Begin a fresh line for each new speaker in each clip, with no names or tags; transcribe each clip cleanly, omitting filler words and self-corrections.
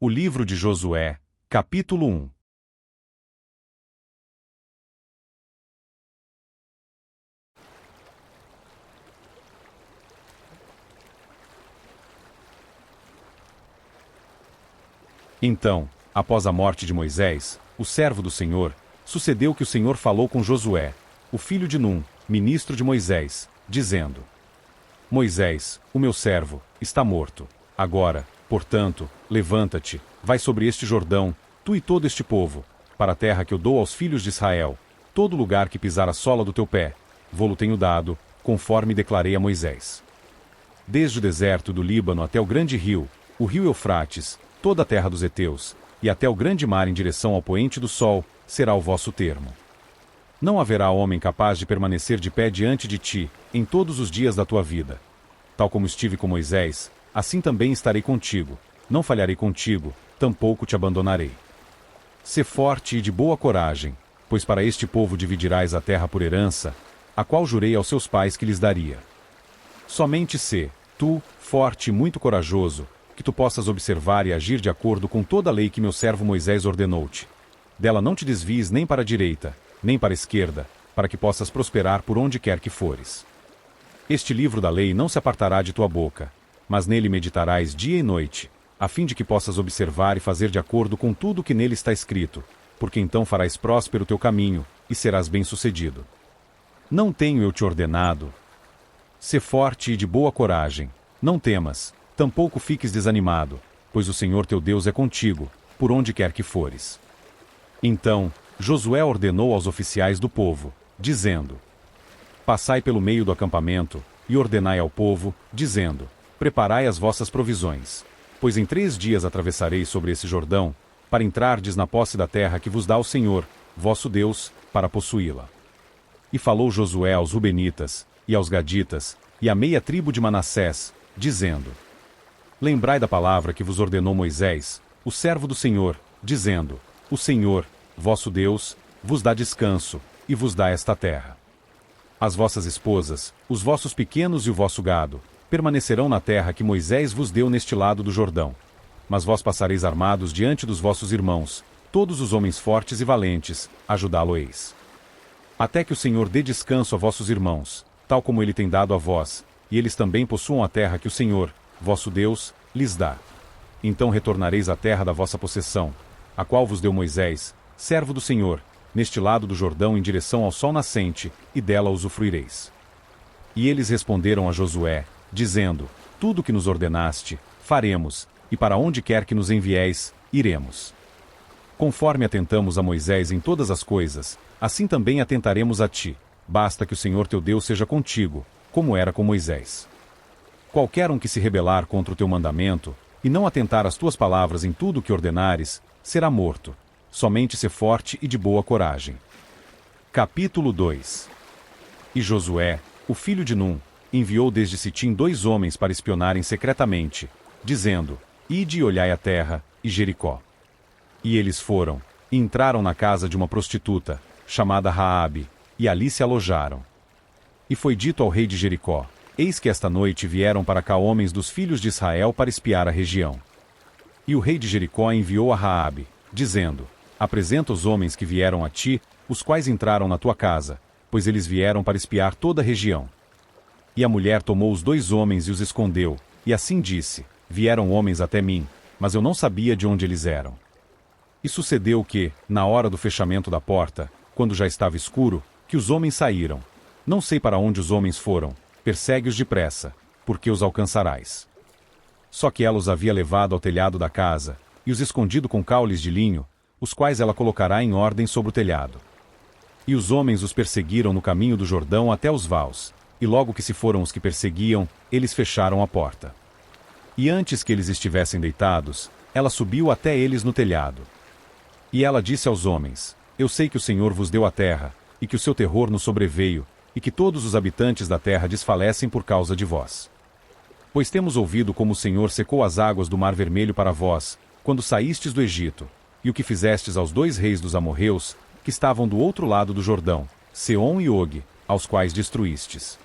O livro de Josué, capítulo 1. Então, após a morte de Moisés, o servo do Senhor, sucedeu que o Senhor falou com Josué, o filho de Num, ministro de Moisés, dizendo: Moisés, o meu servo, está morto. Agora, portanto, levanta-te, vai sobre este Jordão, tu e todo este povo, para a terra que eu dou aos filhos de Israel. Todo lugar que pisar a sola do teu pé, vô-lo tenho dado, conforme declarei a Moisés. Desde o deserto do Líbano até o grande rio, o rio Eufrates, toda a terra dos heteus, e até o grande mar em direção ao poente do sol, será o vosso termo. Não haverá homem capaz de permanecer de pé diante de ti, em todos os dias da tua vida. Tal como estive com Moisés, assim também estarei contigo, não falharei contigo, tampouco te abandonarei. Sê forte e de boa coragem, pois para este povo dividirás a terra por herança, a qual jurei aos seus pais que lhes daria. Somente sê, tu, forte e muito corajoso, que tu possas observar e agir de acordo com toda a lei que meu servo Moisés ordenou-te. Dela não te desvies nem para a direita, nem para a esquerda, para que possas prosperar por onde quer que fores. Este livro da lei não se apartará de tua boca, mas nele meditarás dia e noite, a fim de que possas observar e fazer de acordo com tudo o que nele está escrito, porque então farás próspero o teu caminho, e serás bem-sucedido. Não tenho eu te ordenado? Sê forte e de boa coragem, não temas, tampouco fiques desanimado, pois o Senhor teu Deus é contigo, por onde quer que fores. Então, Josué ordenou aos oficiais do povo, dizendo: Passai pelo meio do acampamento, e ordenai ao povo, dizendo: Preparai as vossas provisões, pois em 3 dias atravessareis sobre esse Jordão, para entrardes na posse da terra que vos dá o Senhor, vosso Deus, para possuí-la. E falou Josué aos Rubenitas, e aos Gaditas, e à meia tribo de Manassés, dizendo: Lembrai da palavra que vos ordenou Moisés, o servo do Senhor, dizendo: O Senhor, vosso Deus, vos dá descanso, e vos dá esta terra. As vossas esposas, os vossos pequenos e o vosso gado, permanecerão na terra que Moisés vos deu neste lado do Jordão. Mas vós passareis armados diante dos vossos irmãos, todos os homens fortes e valentes, ajudá-lo-eis. Até que o Senhor dê descanso a vossos irmãos, tal como ele tem dado a vós, e eles também possuam a terra que o Senhor, vosso Deus, lhes dá. Então retornareis à terra da vossa possessão, a qual vos deu Moisés, servo do Senhor, neste lado do Jordão em direção ao sol nascente, e dela usufruireis. E eles responderam a Josué, dizendo: Tudo o que nos ordenaste, faremos, e para onde quer que nos envieis, iremos. Conforme atentamos a Moisés em todas as coisas, assim também atentaremos a ti, basta que o Senhor teu Deus seja contigo, como era com Moisés. Qualquer um que se rebelar contra o teu mandamento, e não atentar às tuas palavras em tudo o que ordenares, será morto. Somente sê forte e de boa coragem. Capítulo 2. E Josué, o filho de Num, enviou desde Sitim 2 homens para espionarem secretamente, dizendo: Ide e olhai a terra, e Jericó. E eles foram, e entraram na casa de uma prostituta, chamada Raabe, e ali se alojaram. E foi dito ao rei de Jericó: Eis que esta noite vieram para cá homens dos filhos de Israel para espiar a região. E o rei de Jericó enviou a Raabe, dizendo: Apresenta os homens que vieram a ti, os quais entraram na tua casa, pois eles vieram para espiar toda a região. E a mulher tomou os 2 homens e os escondeu, e assim disse: Vieram homens até mim, mas eu não sabia de onde eles eram. E sucedeu que, na hora do fechamento da porta, quando já estava escuro, que os homens saíram. Não sei para onde os homens foram, persegue-os depressa, porque os alcançarás. Só que ela os havia levado ao telhado da casa, e os escondido com caules de linho, os quais ela colocará em ordem sobre o telhado. E os homens os perseguiram no caminho do Jordão até os vaus, e logo que se foram os que perseguiam, eles fecharam a porta. E antes que eles estivessem deitados, ela subiu até eles no telhado. E ela disse aos homens: Eu sei que o Senhor vos deu a terra, e que o seu terror nos sobreveio, e que todos os habitantes da terra desfalecem por causa de vós. Pois temos ouvido como o Senhor secou as águas do Mar Vermelho para vós, quando saístes do Egito, e o que fizestes aos 2 reis dos amorreus, que estavam do outro lado do Jordão, Seom e Og, aos quais destruístes.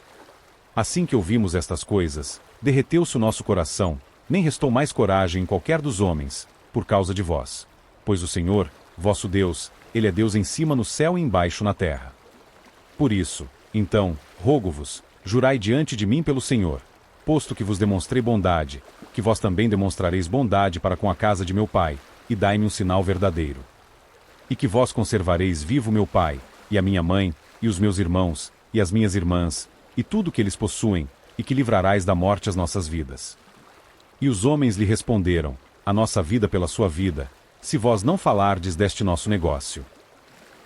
Assim que ouvimos estas coisas, derreteu-se o nosso coração, nem restou mais coragem em qualquer dos homens, por causa de vós. Pois o Senhor, vosso Deus, Ele é Deus em cima no céu e embaixo na terra. Por isso, então, rogo-vos, jurai diante de mim pelo Senhor, posto que vos demonstrei bondade, que vós também demonstrareis bondade para com a casa de meu pai, e dai-me um sinal verdadeiro. E que vós conservareis vivo meu pai, e a minha mãe, e os meus irmãos, e as minhas irmãs, e tudo que eles possuem, e que livrarais da morte as nossas vidas. E os homens lhe responderam, a nossa vida pela sua vida, se vós não falardes deste nosso negócio.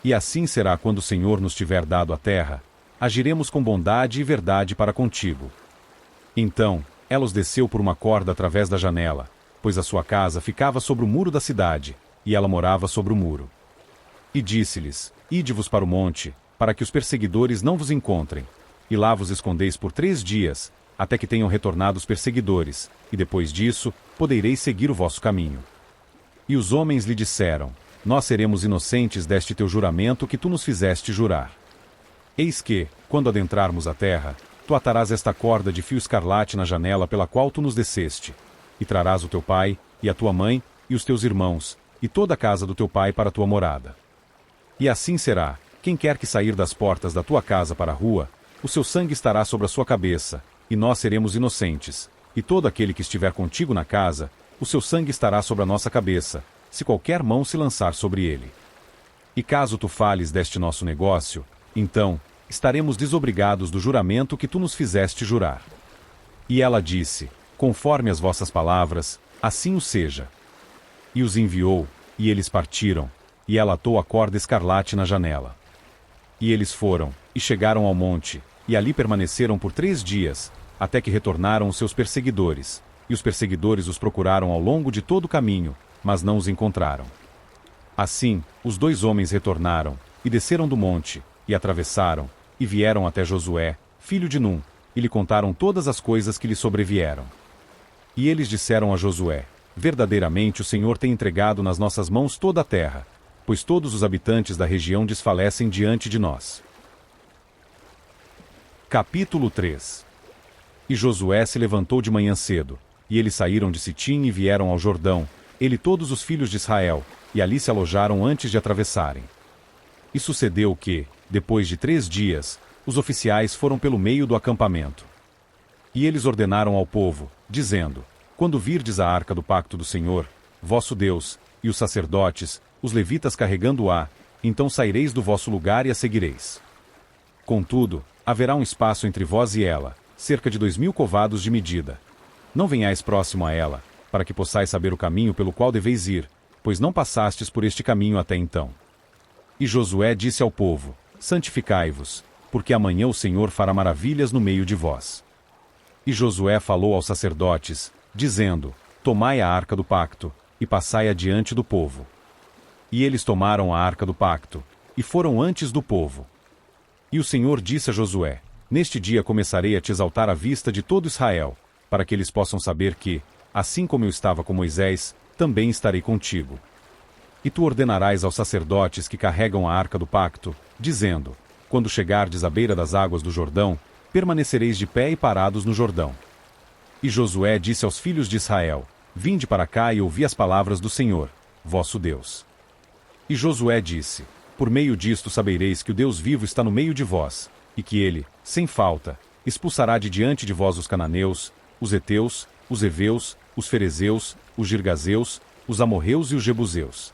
E assim será quando o Senhor nos tiver dado a terra, agiremos com bondade e verdade para contigo. Então, ela os desceu por uma corda através da janela, pois a sua casa ficava sobre o muro da cidade, e ela morava sobre o muro. E disse-lhes, ide-vos para o monte, para que os perseguidores não vos encontrem, e lá vos escondeis por 3 dias, até que tenham retornado os perseguidores, e depois disso, podereis seguir o vosso caminho. E os homens lhe disseram, nós seremos inocentes deste teu juramento que tu nos fizeste jurar. Eis que, quando adentrarmos a terra, tu atarás esta corda de fio escarlate na janela pela qual tu nos desceste, e trarás o teu pai, e a tua mãe, e os teus irmãos, e toda a casa do teu pai para a tua morada. E assim será, quem quer que sair das portas da tua casa para a rua, o seu sangue estará sobre a sua cabeça, e nós seremos inocentes, e todo aquele que estiver contigo na casa, o seu sangue estará sobre a nossa cabeça, se qualquer mão se lançar sobre ele. E caso tu fales deste nosso negócio, então, estaremos desobrigados do juramento que tu nos fizeste jurar. E ela disse, conforme as vossas palavras, assim o seja. E os enviou, e eles partiram, e ela atou a corda escarlate na janela. E eles foram, e chegaram ao monte, e ali permaneceram por 3 dias, até que retornaram os seus perseguidores, e os perseguidores os procuraram ao longo de todo o caminho, mas não os encontraram. Assim, os 2 homens retornaram, e desceram do monte, e atravessaram, e vieram até Josué, filho de Num, e lhe contaram todas as coisas que lhe sobrevieram. E eles disseram a Josué, verdadeiramente o Senhor tem entregado nas nossas mãos toda a terra, pois todos os habitantes da região desfalecem diante de nós. Capítulo 3. E Josué se levantou de manhã cedo, e eles saíram de Sitim e vieram ao Jordão, ele e todos os filhos de Israel, e ali se alojaram antes de atravessarem. E sucedeu que, depois de 3 dias, os oficiais foram pelo meio do acampamento. E eles ordenaram ao povo, dizendo, quando virdes a arca do pacto do Senhor, vosso Deus, e os sacerdotes, os levitas carregando-a, então saireis do vosso lugar e a seguireis. Contudo, haverá um espaço entre vós e ela, cerca de 2000 covados de medida. Não venhais próximo a ela, para que possais saber o caminho pelo qual deveis ir, pois não passastes por este caminho até então. E Josué disse ao povo, santificai-vos, porque amanhã o Senhor fará maravilhas no meio de vós. E Josué falou aos sacerdotes, dizendo, tomai a arca do pacto, e passai adiante do povo. E eles tomaram a arca do pacto, e foram antes do povo. E o Senhor disse a Josué, neste dia começarei a te exaltar à vista de todo Israel, para que eles possam saber que, assim como eu estava com Moisés, também estarei contigo. E tu ordenarás aos sacerdotes que carregam a arca do pacto, dizendo, quando chegardes à beira das águas do Jordão, permanecereis de pé e parados no Jordão. E Josué disse aos filhos de Israel, vinde para cá e ouvi as palavras do Senhor, vosso Deus. E Josué disse, por meio disto sabereis que o Deus vivo está no meio de vós, e que ele, sem falta, expulsará de diante de vós os cananeus, os heteus, os heveus, os ferezeus, os girgazeus, os amorreus e os jebuseus.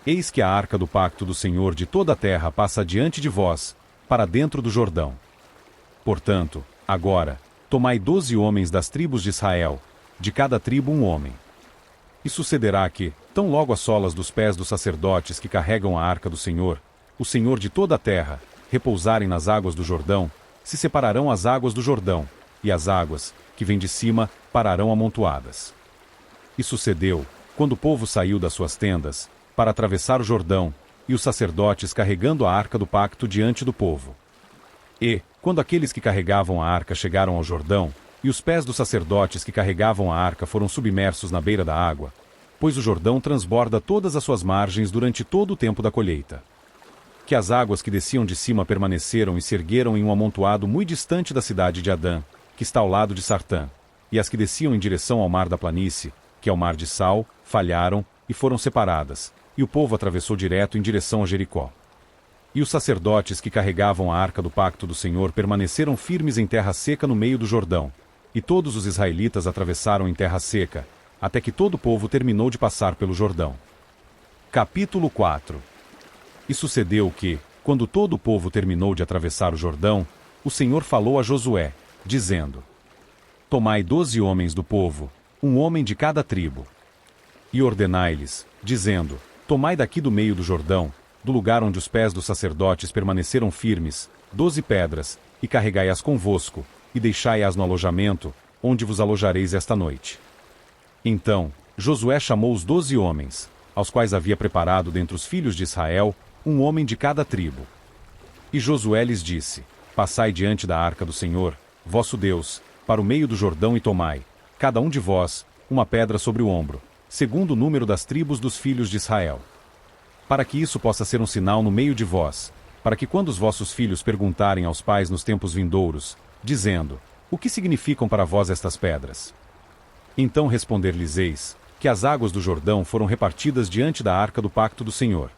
Eis que a arca do pacto do Senhor de toda a terra passa diante de vós, para dentro do Jordão. Portanto, agora, tomai 12 homens das tribos de Israel, de cada tribo um homem. E sucederá que, tão logo as solas dos pés dos sacerdotes que carregam a arca do Senhor, o Senhor de toda a terra, repousarem nas águas do Jordão, se separarão as águas do Jordão, e as águas, que vêm de cima, pararão amontoadas. E sucedeu, quando o povo saiu das suas tendas, para atravessar o Jordão, e os sacerdotes carregando a arca do pacto diante do povo. E, quando aqueles que carregavam a arca chegaram ao Jordão, e os pés dos sacerdotes que carregavam a arca foram submersos na beira da água, pois o Jordão transborda todas as suas margens durante todo o tempo da colheita. Que as águas que desciam de cima permaneceram e se ergueram em um amontoado muito distante da cidade de Adã, que está ao lado de Sartã, e as que desciam em direção ao mar da planície, que é o mar de Sal, falharam, e foram separadas, e o povo atravessou direto em direção a Jericó. E os sacerdotes que carregavam a arca do pacto do Senhor permaneceram firmes em terra seca no meio do Jordão, e todos os israelitas atravessaram em terra seca, até que todo o povo terminou de passar pelo Jordão. Capítulo 4. E sucedeu que, quando todo o povo terminou de atravessar o Jordão, o Senhor falou a Josué, dizendo: Tomai 12 homens do povo, um homem de cada tribo, e ordenai-lhes, dizendo: Tomai daqui do meio do Jordão, do lugar onde os pés dos sacerdotes permaneceram firmes, 12 pedras, e carregai-as convosco, e deixai-as no alojamento, onde vos alojareis esta noite. Então, Josué chamou os 12 homens, aos quais havia preparado dentre os filhos de Israel, um homem de cada tribo. E Josué lhes disse: Passai diante da arca do Senhor, vosso Deus, para o meio do Jordão e tomai, cada um de vós, uma pedra sobre o ombro, segundo o número das tribos dos filhos de Israel. Para que isso possa ser um sinal no meio de vós, para que quando os vossos filhos perguntarem aos pais nos tempos vindouros, dizendo: O que significam para vós estas pedras? Então responder-lhes-eis, que as águas do Jordão foram repartidas diante da arca do pacto do Senhor.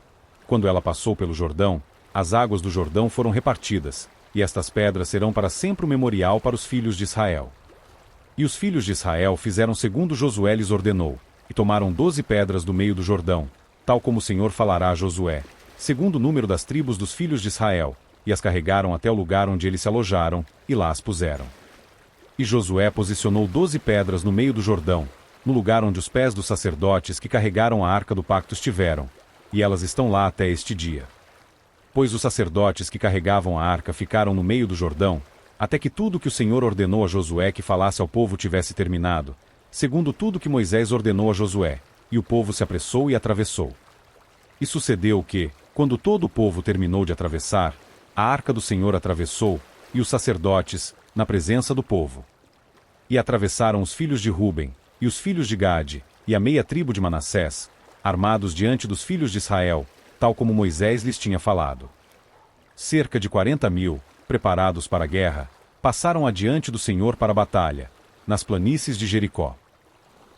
Quando ela passou pelo Jordão, as águas do Jordão foram repartidas, e estas pedras serão para sempre um memorial para os filhos de Israel. E os filhos de Israel fizeram segundo Josué lhes ordenou, e tomaram 12 pedras do meio do Jordão, tal como o Senhor falará a Josué, segundo o número das tribos dos filhos de Israel, e as carregaram até o lugar onde eles se alojaram, e lá as puseram. E Josué posicionou 12 pedras no meio do Jordão, no lugar onde os pés dos sacerdotes que carregaram a arca do pacto estiveram, e elas estão lá até este dia. Pois os sacerdotes que carregavam a arca ficaram no meio do Jordão, até que tudo que o Senhor ordenou a Josué que falasse ao povo tivesse terminado, segundo tudo que Moisés ordenou a Josué, e o povo se apressou e atravessou. E sucedeu que, quando todo o povo terminou de atravessar, a arca do Senhor atravessou, e os sacerdotes, na presença do povo. E atravessaram os filhos de Ruben, e os filhos de Gade, e a meia tribo de Manassés, armados diante dos filhos de Israel, tal como Moisés lhes tinha falado. Cerca de 40.000, preparados para a guerra, passaram adiante do Senhor para a batalha, nas planícies de Jericó.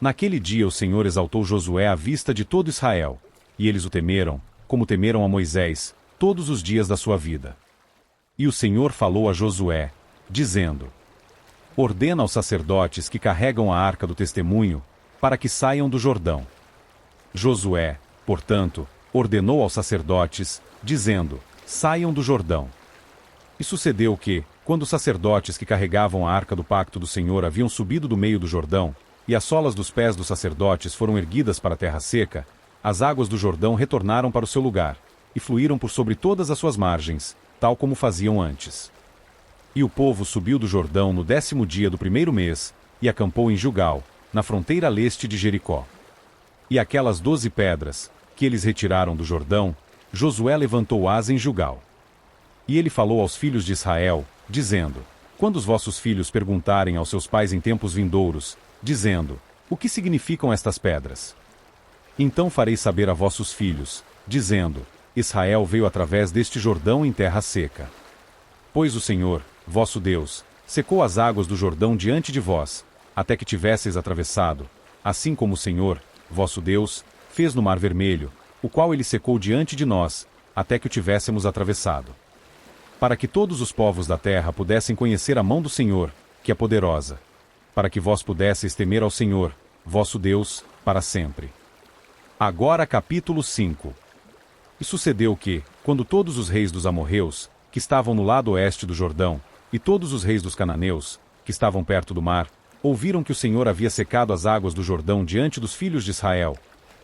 Naquele dia o Senhor exaltou Josué à vista de todo Israel, e eles o temeram, como temeram a Moisés, todos os dias da sua vida. E o Senhor falou a Josué, dizendo: Ordena aos sacerdotes que carregam a arca do testemunho, para que saiam do Jordão. Josué, portanto, ordenou aos sacerdotes, dizendo: Saiam do Jordão. E sucedeu que, quando os sacerdotes que carregavam a arca do pacto do Senhor haviam subido do meio do Jordão, e as solas dos pés dos sacerdotes foram erguidas para a terra seca, as águas do Jordão retornaram para o seu lugar, e fluíram por sobre todas as suas margens, tal como faziam antes. E o povo subiu do Jordão no 10º dia do primeiro mês, e acampou em Gilgal, na fronteira leste de Jericó. E aquelas 12 pedras, que eles retiraram do Jordão, Josué levantou-as em Gilgal. E ele falou aos filhos de Israel, dizendo: Quando os vossos filhos perguntarem aos seus pais em tempos vindouros, dizendo: O que significam estas pedras? Então farei saber a vossos filhos, dizendo: Israel veio através deste Jordão em terra seca. Pois o Senhor, vosso Deus, secou as águas do Jordão diante de vós, até que tivesseis atravessado, assim como o Senhor, vosso Deus, fez no Mar Vermelho, o qual ele secou diante de nós, até que o tivéssemos atravessado. Para que todos os povos da terra pudessem conhecer a mão do Senhor, que é poderosa, para que vós pudesseis temer ao Senhor, vosso Deus, para sempre. Agora capítulo 5. E sucedeu que, quando todos os reis dos amorreus, que estavam no lado oeste do Jordão, e todos os reis dos cananeus, que estavam perto do mar, ouviram que o Senhor havia secado as águas do Jordão diante dos filhos de Israel,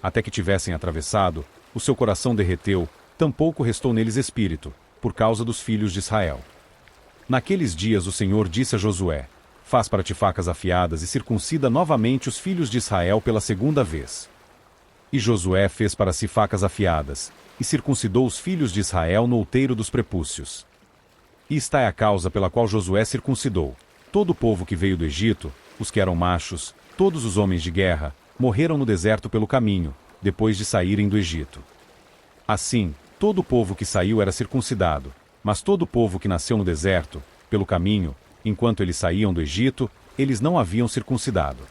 até que tivessem atravessado, o seu coração derreteu, tampouco restou neles espírito, por causa dos filhos de Israel. Naqueles dias o Senhor disse a Josué: Faz para ti facas afiadas e circuncida novamente os filhos de Israel pela segunda vez. E Josué fez para si facas afiadas, e circuncidou os filhos de Israel no outeiro dos prepúcios. E esta é a causa pela qual Josué circuncidou: todo o povo que veio do Egito, os que eram machos, todos os homens de guerra, morreram no deserto pelo caminho, depois de saírem do Egito. Assim, todo o povo que saiu era circuncidado, mas todo o povo que nasceu no deserto, pelo caminho, enquanto eles saíam do Egito, eles não haviam circuncidado.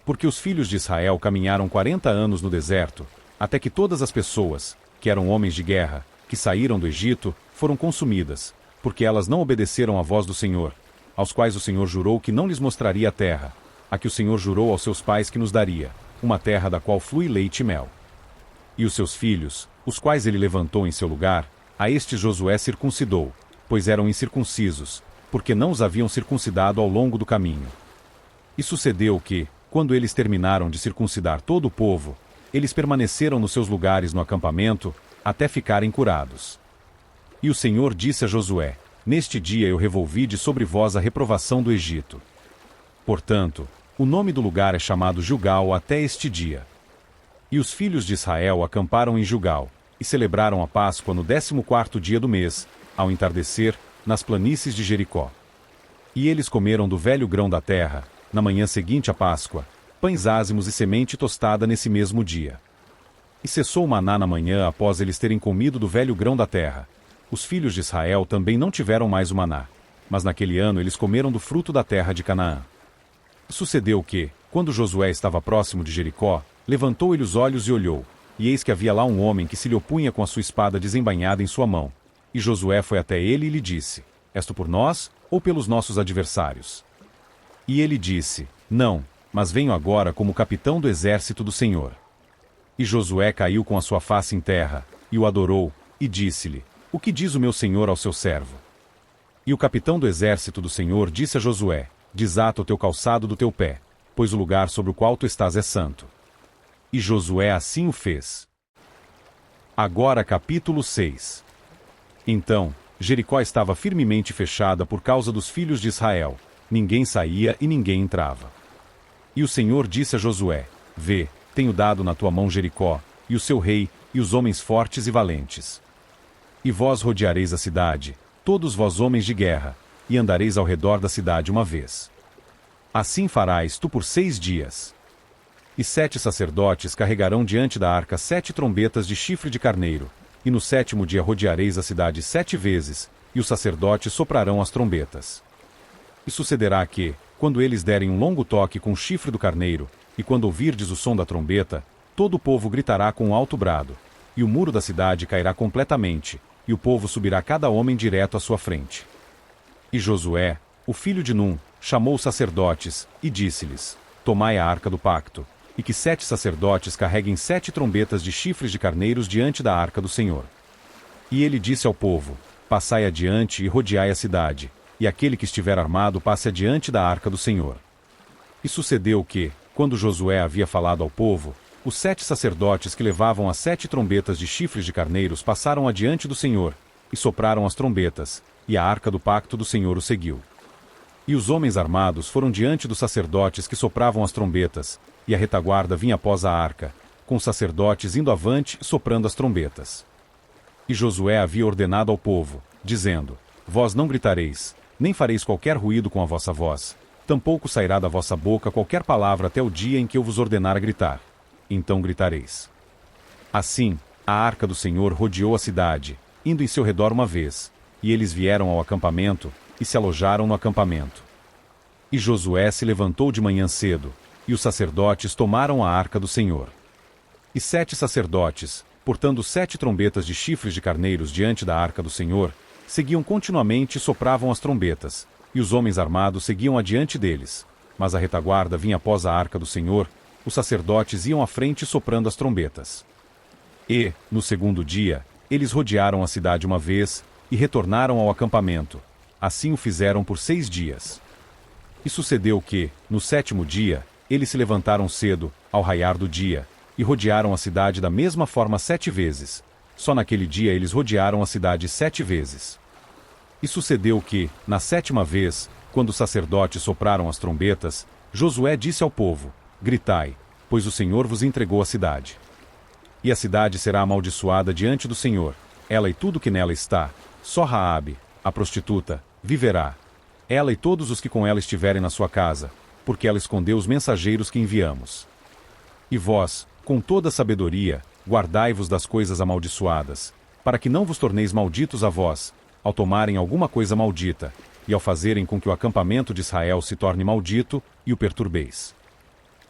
Porque os filhos de Israel caminharam 40 anos no deserto, até que todas as pessoas, que eram homens de guerra, que saíram do Egito, foram consumidas, porque elas não obedeceram à voz do Senhor, aos quais o Senhor jurou que não lhes mostraria a terra, a que o Senhor jurou aos seus pais que nos daria, uma terra da qual flui leite e mel. E os seus filhos, os quais ele levantou em seu lugar, a estes Josué circuncidou, pois eram incircuncisos, porque não os haviam circuncidado ao longo do caminho. E sucedeu que, quando eles terminaram de circuncidar todo o povo, eles permaneceram nos seus lugares no acampamento, até ficarem curados. E o Senhor disse a Josué: Neste dia eu revolvi de sobre vós a reprovação do Egito. Portanto, o nome do lugar é chamado Gilgal até este dia. E os filhos de Israel acamparam em Gilgal, e celebraram a Páscoa no 14º dia do mês, ao entardecer, nas planícies de Jericó. E eles comeram do velho grão da terra, na manhã seguinte à Páscoa, pães ázimos e semente tostada nesse mesmo dia. E cessou o maná na manhã após eles terem comido do velho grão da terra. Os filhos de Israel também não tiveram mais o maná, mas naquele ano eles comeram do fruto da terra de Canaã. Sucedeu que, quando Josué estava próximo de Jericó, levantou ele os olhos e olhou, e eis que havia lá um homem que se lhe opunha com a sua espada desembainhada em sua mão. E Josué foi até ele e lhe disse: És tu por nós, ou pelos nossos adversários? E ele disse: Não, mas venho agora como capitão do exército do Senhor. E Josué caiu com a sua face em terra, e o adorou, e disse-lhe: O que diz o meu senhor ao seu servo? E o capitão do exército do Senhor disse a Josué: Desata o teu calçado do teu pé, pois o lugar sobre o qual tu estás é santo. E Josué assim o fez. Agora capítulo 6. Então, Jericó estava firmemente fechada por causa dos filhos de Israel. Ninguém saía e ninguém entrava. E o Senhor disse a Josué: Vê, tenho dado na tua mão Jericó, e o seu rei, e os homens fortes e valentes. E vós rodeareis a cidade, todos vós homens de guerra, e andareis ao redor da cidade uma vez. Assim farás tu por 6 dias. E 7 sacerdotes carregarão diante da arca 7 trombetas de chifre de carneiro, e no 7º dia rodeareis a cidade 7 vezes, e os sacerdotes soprarão as trombetas. E sucederá que, quando eles derem um longo toque com o chifre do carneiro, e quando ouvirdes o som da trombeta, todo o povo gritará com um alto brado, e o muro da cidade cairá completamente, e o povo subirá cada homem direto à sua frente. E Josué, o filho de Num, chamou os sacerdotes, e disse-lhes: Tomai a arca do pacto, e que 7 sacerdotes carreguem 7 trombetas de chifres de carneiros diante da arca do Senhor. E ele disse ao povo: Passai adiante e rodeai a cidade, e aquele que estiver armado passe adiante da arca do Senhor. E sucedeu que, quando Josué havia falado ao povo, os 7 sacerdotes que levavam as 7 trombetas de chifres de carneiros passaram adiante do Senhor, e sopraram as trombetas, e a arca do pacto do Senhor o seguiu. E os homens armados foram diante dos sacerdotes que sopravam as trombetas, e a retaguarda vinha após a arca, com os sacerdotes indo avante e soprando as trombetas. E Josué havia ordenado ao povo, dizendo: Vós não gritareis, nem fareis qualquer ruído com a vossa voz, tampouco sairá da vossa boca qualquer palavra até o dia em que eu vos ordenar a gritar. Então gritareis. Assim, a arca do Senhor rodeou a cidade, indo em seu redor uma vez, e eles vieram ao acampamento, e se alojaram no acampamento. E Josué se levantou de manhã cedo, e os sacerdotes tomaram a arca do Senhor. E 7 sacerdotes, portando 7 trombetas de chifres de carneiros diante da arca do Senhor, seguiam continuamente e sopravam as trombetas, e os homens armados seguiam adiante deles. Mas a retaguarda vinha após a arca do Senhor, os sacerdotes iam à frente soprando as trombetas. E, no 2º dia, eles rodearam a cidade uma vez, e retornaram ao acampamento. Assim o fizeram por 6 dias. E sucedeu que, no 7º dia, eles se levantaram cedo, ao raiar do dia, e rodearam a cidade da mesma forma 7 vezes. Só naquele dia eles rodearam a cidade 7 vezes. E sucedeu que, na 7ª vez, quando os sacerdotes sopraram as trombetas, Josué disse ao povo: Gritai, pois o Senhor vos entregou a cidade. E a cidade será amaldiçoada diante do Senhor, ela e tudo que nela está. Só Raabe, a prostituta, viverá. Ela e todos os que com ela estiverem na sua casa, porque ela escondeu os mensageiros que enviamos. E vós, com toda sabedoria, guardai-vos das coisas amaldiçoadas, para que não vos torneis malditos a vós, ao tomarem alguma coisa maldita, e ao fazerem com que o acampamento de Israel se torne maldito, e o perturbeis.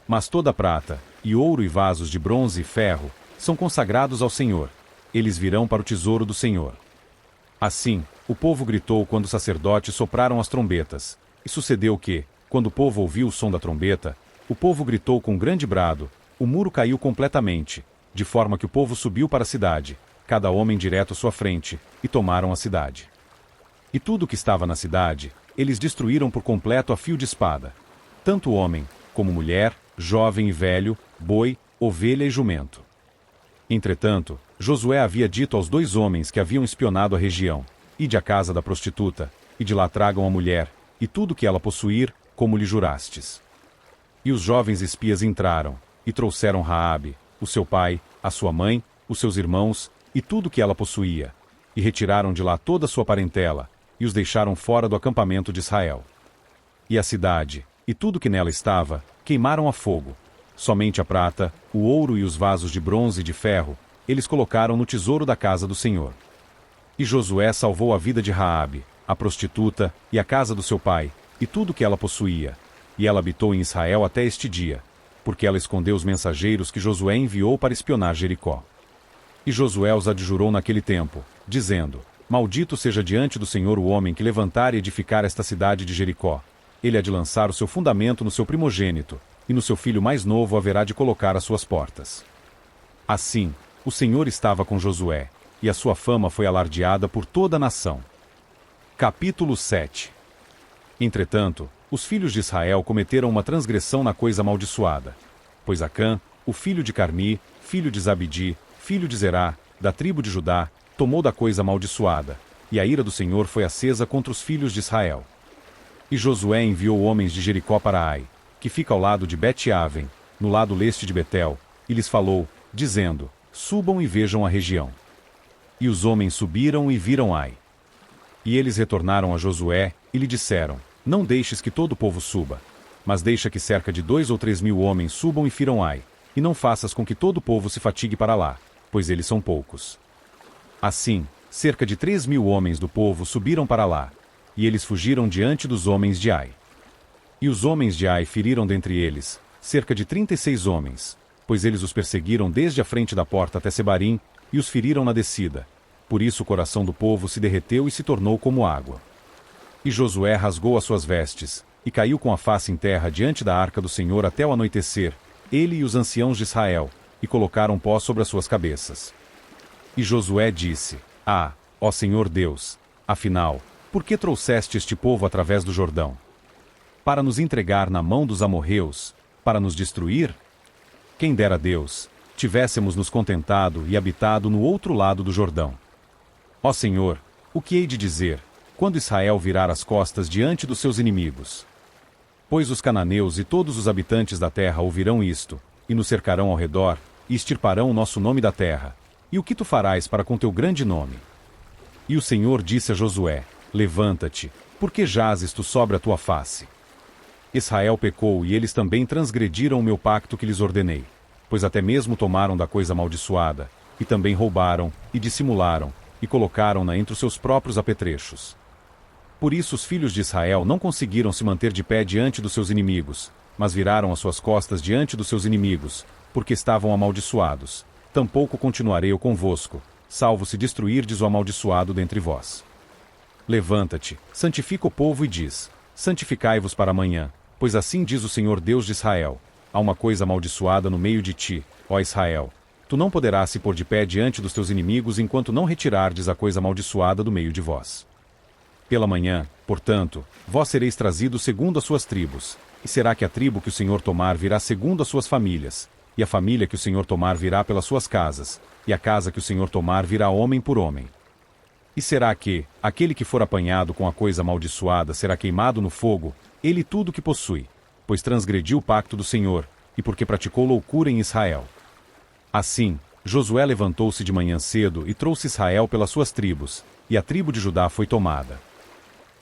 Mas toda prata, e ouro e vasos de bronze e ferro, são consagrados ao Senhor. Eles virão para o tesouro do Senhor. Assim, o povo gritou quando os sacerdotes sopraram as trombetas. E sucedeu que, quando o povo ouviu o som da trombeta, o povo gritou com grande brado, o muro caiu completamente, de forma que o povo subiu para a cidade, cada homem direto à sua frente, e tomaram a cidade. E tudo o que estava na cidade, eles destruíram por completo a fio de espada. Tanto homem, como mulher, jovem e velho, boi, ovelha e jumento. Entretanto, Josué havia dito aos 2 homens que haviam espionado a região: ide à casa da prostituta, e de lá tragam a mulher, e tudo o que ela possuir, como lhe jurastes. E os jovens espias entraram, e trouxeram Raabe, o seu pai, a sua mãe, os seus irmãos, e tudo o que ela possuía, e retiraram de lá toda a sua parentela, e os deixaram fora do acampamento de Israel. E a cidade, e tudo o que nela estava, queimaram a fogo. Somente a prata, o ouro e os vasos de bronze e de ferro, eles colocaram no tesouro da casa do Senhor. E Josué salvou a vida de Raabe, a prostituta, e a casa do seu pai, e tudo o que ela possuía. E ela habitou em Israel até este dia, porque ela escondeu os mensageiros que Josué enviou para espionar Jericó. E Josué os adjurou naquele tempo, dizendo: maldito seja diante do Senhor o homem que levantar e edificar esta cidade de Jericó. Ele há de lançar o seu fundamento no seu primogênito, e no seu filho mais novo haverá de colocar as suas portas. Assim, o Senhor estava com Josué, e a sua fama foi alardeada por toda a nação. Capítulo 7. Entretanto, os filhos de Israel cometeram uma transgressão na coisa amaldiçoada. Pois Acã, o filho de Carmi, filho de Zabdi, filho de Zerá, da tribo de Judá, tomou da coisa amaldiçoada, e a ira do Senhor foi acesa contra os filhos de Israel. E Josué enviou homens de Jericó para Ai, que fica ao lado de Bet-Aven, no lado leste de Betel, e lhes falou, dizendo: subam e vejam a região. E os homens subiram e viram Ai. E eles retornaram a Josué, e lhe disseram: não deixes que todo o povo suba, mas deixa que cerca de 2 ou 3 mil homens subam e firam Ai, e não faças com que todo o povo se fatigue para lá, pois eles são poucos. Assim, cerca de 3 mil homens do povo subiram para lá, e eles fugiram diante dos homens de Ai. E os homens de Ai feriram dentre eles, cerca de 36 homens, pois eles os perseguiram desde a frente da porta até Sebarim, e os feriram na descida. Por isso o coração do povo se derreteu e se tornou como água. E Josué rasgou as suas vestes, e caiu com a face em terra diante da arca do Senhor até o anoitecer, ele e os anciãos de Israel, e colocaram pó sobre as suas cabeças. E Josué disse: ah, ó Senhor Deus, afinal, por que trouxeste este povo através do Jordão? Para nos entregar na mão dos amorreus, para nos destruir? Quem dera Deus, tivéssemos nos contentado e habitado no outro lado do Jordão. Ó Senhor, o que hei de dizer, quando Israel virar as costas diante dos seus inimigos? Pois os cananeus e todos os habitantes da terra ouvirão isto, e nos cercarão ao redor, e extirparão o nosso nome da terra. E o que tu farás para com teu grande nome? E o Senhor disse a Josué: levanta-te, porque jazes tu sobre a tua face. Israel pecou e eles também transgrediram o meu pacto que lhes ordenei, pois até mesmo tomaram da coisa amaldiçoada, e também roubaram, e dissimularam, e colocaram-na entre os seus próprios apetrechos. Por isso os filhos de Israel não conseguiram se manter de pé diante dos seus inimigos, mas viraram as suas costas diante dos seus inimigos, porque estavam amaldiçoados. Tampouco continuarei eu convosco, salvo se destruirdes o amaldiçoado dentre vós. Levanta-te, santifica o povo e diz: santificai-vos para amanhã, pois assim diz o Senhor Deus de Israel: há uma coisa amaldiçoada no meio de ti, ó Israel. Tu não poderás se pôr de pé diante dos teus inimigos enquanto não retirardes a coisa amaldiçoada do meio de vós. Pela manhã, portanto, vós sereis trazidos segundo as suas tribos, e será que a tribo que o Senhor tomar virá segundo as suas famílias, e a família que o Senhor tomar virá pelas suas casas, e a casa que o Senhor tomar virá homem por homem. E será que, aquele que for apanhado com a coisa amaldiçoada será queimado no fogo, ele e tudo que possui, pois transgrediu o pacto do Senhor, e porque praticou loucura em Israel. Assim, Josué levantou-se de manhã cedo e trouxe Israel pelas suas tribos, e a tribo de Judá foi tomada.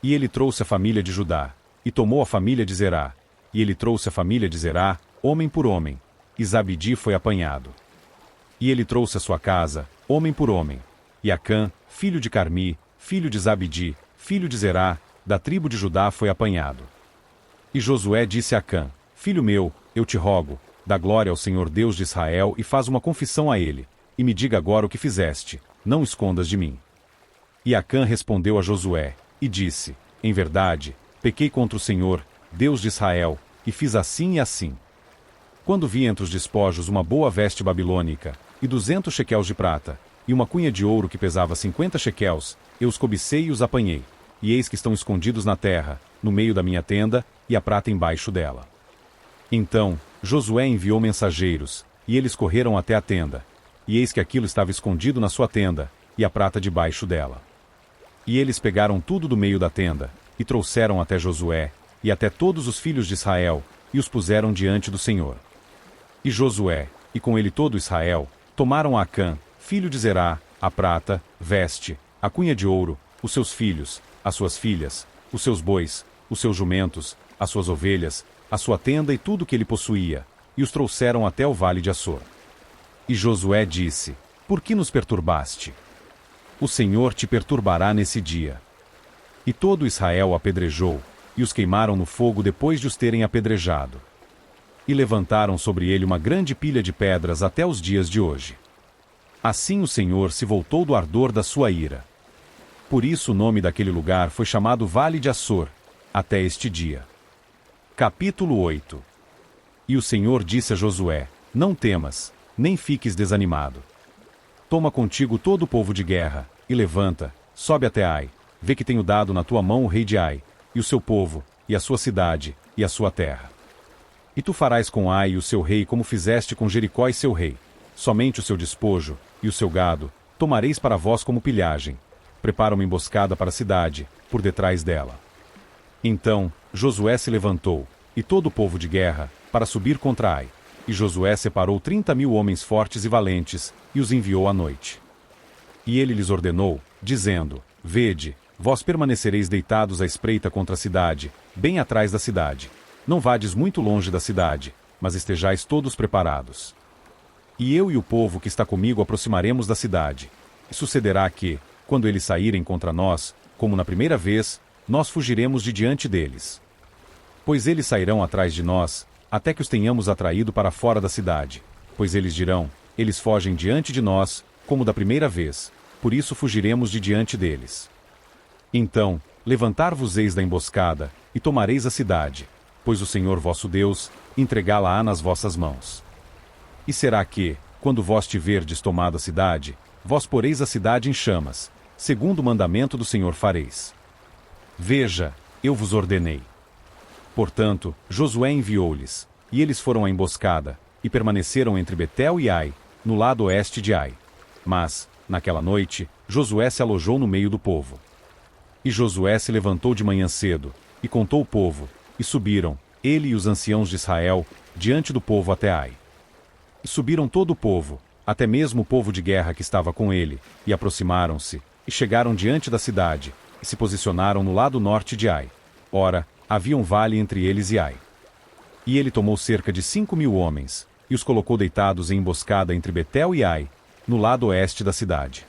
E ele trouxe a família de Judá, e tomou a família de Zerá, e ele trouxe a família de Zerá, homem por homem, e Zabdi foi apanhado. E ele trouxe a sua casa, homem por homem, e Acã, filho de Carmi, filho de Zabdi, filho de Zerá, da tribo de Judá foi apanhado. E Josué disse a Acã: filho meu, eu te rogo, dá glória ao Senhor Deus de Israel e faz uma confissão a ele, e me diga agora o que fizeste, não escondas de mim. E Acã respondeu a Josué, e disse, em verdade, pequei contra o Senhor, Deus de Israel, e fiz assim e assim. Quando vi entre os despojos uma boa veste babilônica, e 200 shequels de prata, e uma cunha de ouro que pesava 50 shequels, eu os cobicei e os apanhei, e eis que estão escondidos na terra, no meio da minha tenda, e a prata embaixo dela. Então, Josué enviou mensageiros, e eles correram até a tenda, e eis que aquilo estava escondido na sua tenda, e a prata debaixo dela. E eles pegaram tudo do meio da tenda, e trouxeram até Josué, e até todos os filhos de Israel, e os puseram diante do Senhor. E Josué, e com ele todo Israel, tomaram a Acã, filho de Zerá, a prata, veste, a cunha de ouro, os seus filhos, as suas filhas, os seus bois, os seus jumentos, as suas ovelhas, a sua tenda e tudo que ele possuía, e os trouxeram até o vale de Açor. E Josué disse, por que nos perturbaste? O Senhor te perturbará nesse dia. E todo Israel apedrejou, e os queimaram no fogo depois de os terem apedrejado. E levantaram sobre ele uma grande pilha de pedras até os dias de hoje. Assim o Senhor se voltou do ardor da sua ira. Por isso o nome daquele lugar foi chamado Vale de Açor, até este dia. Capítulo 8. E o Senhor disse a Josué, não temas, nem fiques desanimado. Toma contigo todo o povo de guerra, e levanta, sobe até Ai, vê que tenho dado na tua mão o rei de Ai, e o seu povo, e a sua cidade, e a sua terra. E tu farás com Ai e o seu rei como fizeste com Jericó e seu rei. Somente o seu despojo, e o seu gado, tomareis para vós como pilhagem. Prepara uma emboscada para a cidade, por detrás dela. Então, Josué se levantou, e todo o povo de guerra, para subir contra Ai. E Josué separou 30.000 homens fortes e valentes, e os enviou à noite. E ele lhes ordenou, dizendo, vede, vós permanecereis deitados à espreita contra a cidade, bem atrás da cidade. Não vades muito longe da cidade, mas estejais todos preparados. E eu e o povo que está comigo aproximaremos da cidade. E sucederá que, quando eles saírem contra nós, como na primeira vez, nós fugiremos de diante deles. Pois eles sairão atrás de nós, até que os tenhamos atraído para fora da cidade. Pois eles dirão, eles fogem diante de nós, como da primeira vez, por isso fugiremos de diante deles. Então, levantar-vos-eis da emboscada, e tomareis a cidade, pois o Senhor vosso Deus entregá-la-á nas vossas mãos. E será que, quando vós tiverdes tomado a cidade, vós poreis a cidade em chamas, segundo o mandamento do Senhor fareis. Veja, eu vos ordenei. Portanto, Josué enviou-lhes, e eles foram à emboscada, e permaneceram entre Betel e Ai, no lado oeste de Ai. Mas, naquela noite, Josué se alojou no meio do povo. E Josué se levantou de manhã cedo, e contou o povo, e subiram, ele e os anciãos de Israel, diante do povo até Ai. E subiram todo o povo, até mesmo o povo de guerra que estava com ele, e aproximaram-se, e chegaram diante da cidade, e se posicionaram no lado norte de Ai. Ora, havia um vale entre eles e Ai. E ele tomou cerca de 5.000 homens, e os colocou deitados em emboscada entre Betel e Ai, no lado oeste da cidade.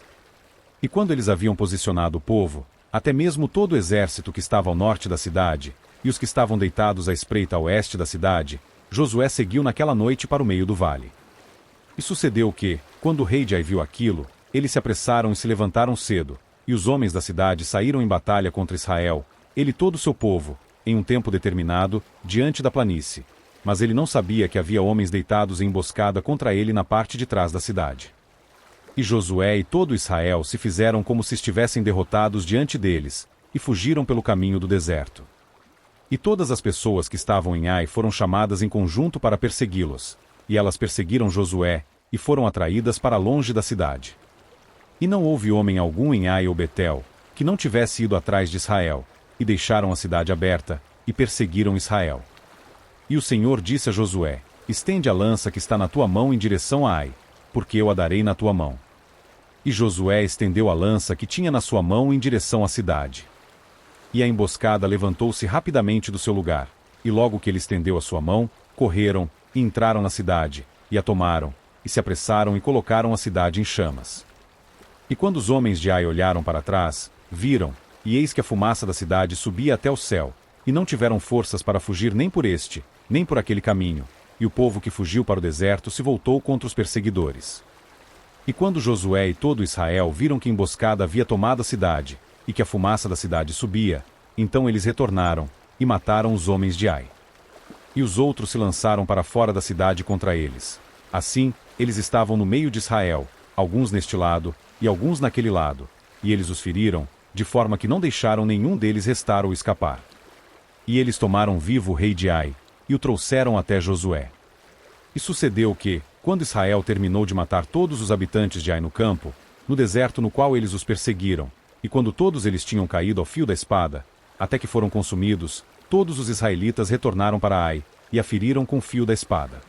E quando eles haviam posicionado o povo, até mesmo todo o exército que estava ao norte da cidade, e os que estavam deitados à espreita a oeste da cidade, Josué seguiu naquela noite para o meio do vale. E sucedeu que, quando o rei de Ai viu aquilo, eles se apressaram e se levantaram cedo, e os homens da cidade saíram em batalha contra Israel, ele e todo o seu povo, em um tempo determinado, diante da planície. Mas ele não sabia que havia homens deitados em emboscada contra ele na parte de trás da cidade. E Josué e todo Israel se fizeram como se estivessem derrotados diante deles, e fugiram pelo caminho do deserto. E todas as pessoas que estavam em Ai foram chamadas em conjunto para persegui-los, e elas perseguiram Josué, e foram atraídas para longe da cidade. E não houve homem algum em Ai ou Betel, que não tivesse ido atrás de Israel, e deixaram a cidade aberta, e perseguiram Israel. E o Senhor disse a Josué, estende a lança que está na tua mão em direção a Ai, porque eu a darei na tua mão. E Josué estendeu a lança que tinha na sua mão em direção à cidade. E a emboscada levantou-se rapidamente do seu lugar, e logo que ele estendeu a sua mão, correram, e entraram na cidade, e a tomaram, e se apressaram e colocaram a cidade em chamas. E quando os homens de Ai olharam para trás, viram, e eis que a fumaça da cidade subia até o céu, e não tiveram forças para fugir nem por este, nem por aquele caminho, e o povo que fugiu para o deserto se voltou contra os perseguidores. E quando Josué e todo Israel viram que a emboscada havia tomado a cidade, e que a fumaça da cidade subia, então eles retornaram, e mataram os homens de Ai. E os outros se lançaram para fora da cidade contra eles. Assim, eles estavam no meio de Israel, alguns neste lado, e alguns naquele lado, e eles os feriram, de forma que não deixaram nenhum deles restar ou escapar. E eles tomaram vivo o rei de Ai, e o trouxeram até Josué. E sucedeu que, quando Israel terminou de matar todos os habitantes de Ai no campo, no deserto no qual eles os perseguiram, e quando todos eles tinham caído ao fio da espada, até que foram consumidos, todos os israelitas retornaram para Ai, e a feriram com o fio da espada.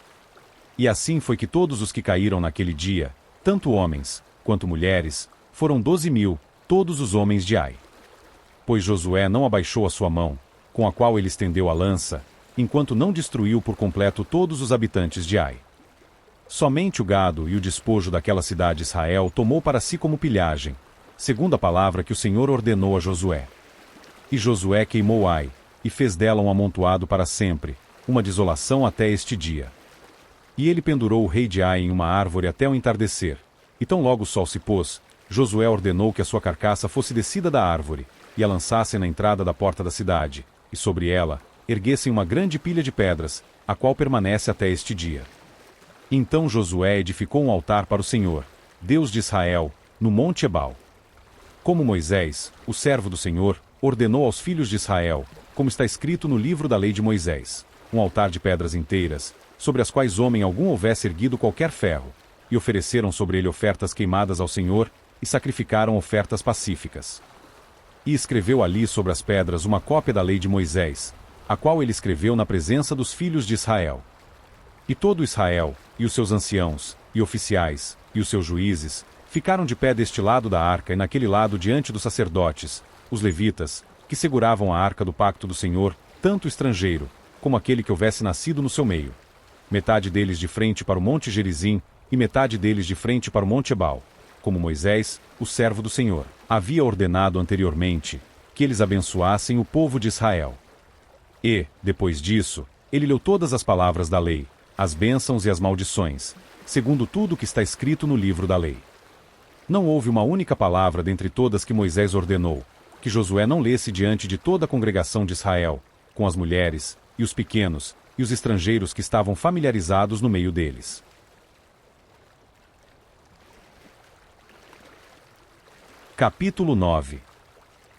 E assim foi que todos os que caíram naquele dia, tanto homens, quanto mulheres, foram 12.000, todos os homens de Ai. Pois Josué não abaixou a sua mão, com a qual ele estendeu a lança, enquanto não destruiu por completo todos os habitantes de Ai. Somente o gado e o despojo daquela cidade Israel tomou para si como pilhagem, segundo a palavra que o Senhor ordenou a Josué. E Josué queimou Ai, e fez dela um amontoado para sempre, uma desolação até este dia. E ele pendurou o rei de Ai em uma árvore até o entardecer, e tão logo o sol se pôs, Josué ordenou que a sua carcaça fosse descida da árvore, e a lançassem na entrada da porta da cidade, e sobre ela, erguessem uma grande pilha de pedras, a qual permanece até este dia. Então Josué edificou um altar para o Senhor, Deus de Israel, no monte Ebal. Como Moisés, o servo do Senhor, ordenou aos filhos de Israel, como está escrito no livro da lei de Moisés, um altar de pedras inteiras, sobre as quais homem algum houvesse erguido qualquer ferro, e ofereceram sobre ele ofertas queimadas ao Senhor, e sacrificaram ofertas pacíficas. E escreveu ali sobre as pedras uma cópia da lei de Moisés, a qual ele escreveu na presença dos filhos de Israel. E todo Israel, e os seus anciãos, e oficiais, e os seus juízes, ficaram de pé deste lado da arca e naquele lado diante dos sacerdotes, os levitas, que seguravam a arca do pacto do Senhor, tanto o estrangeiro, como aquele que houvesse nascido no seu meio. Metade deles de frente para o monte Gerizim, e metade deles de frente para o monte Ebal, como Moisés, o servo do Senhor, havia ordenado anteriormente, que eles abençoassem o povo de Israel. E, depois disso, ele leu todas as palavras da lei, as bênçãos e as maldições, segundo tudo o que está escrito no livro da lei. Não houve uma única palavra dentre todas que Moisés ordenou, que Josué não lesse diante de toda a congregação de Israel, com as mulheres, e os pequenos, e os estrangeiros que estavam familiarizados no meio deles. Capítulo 9.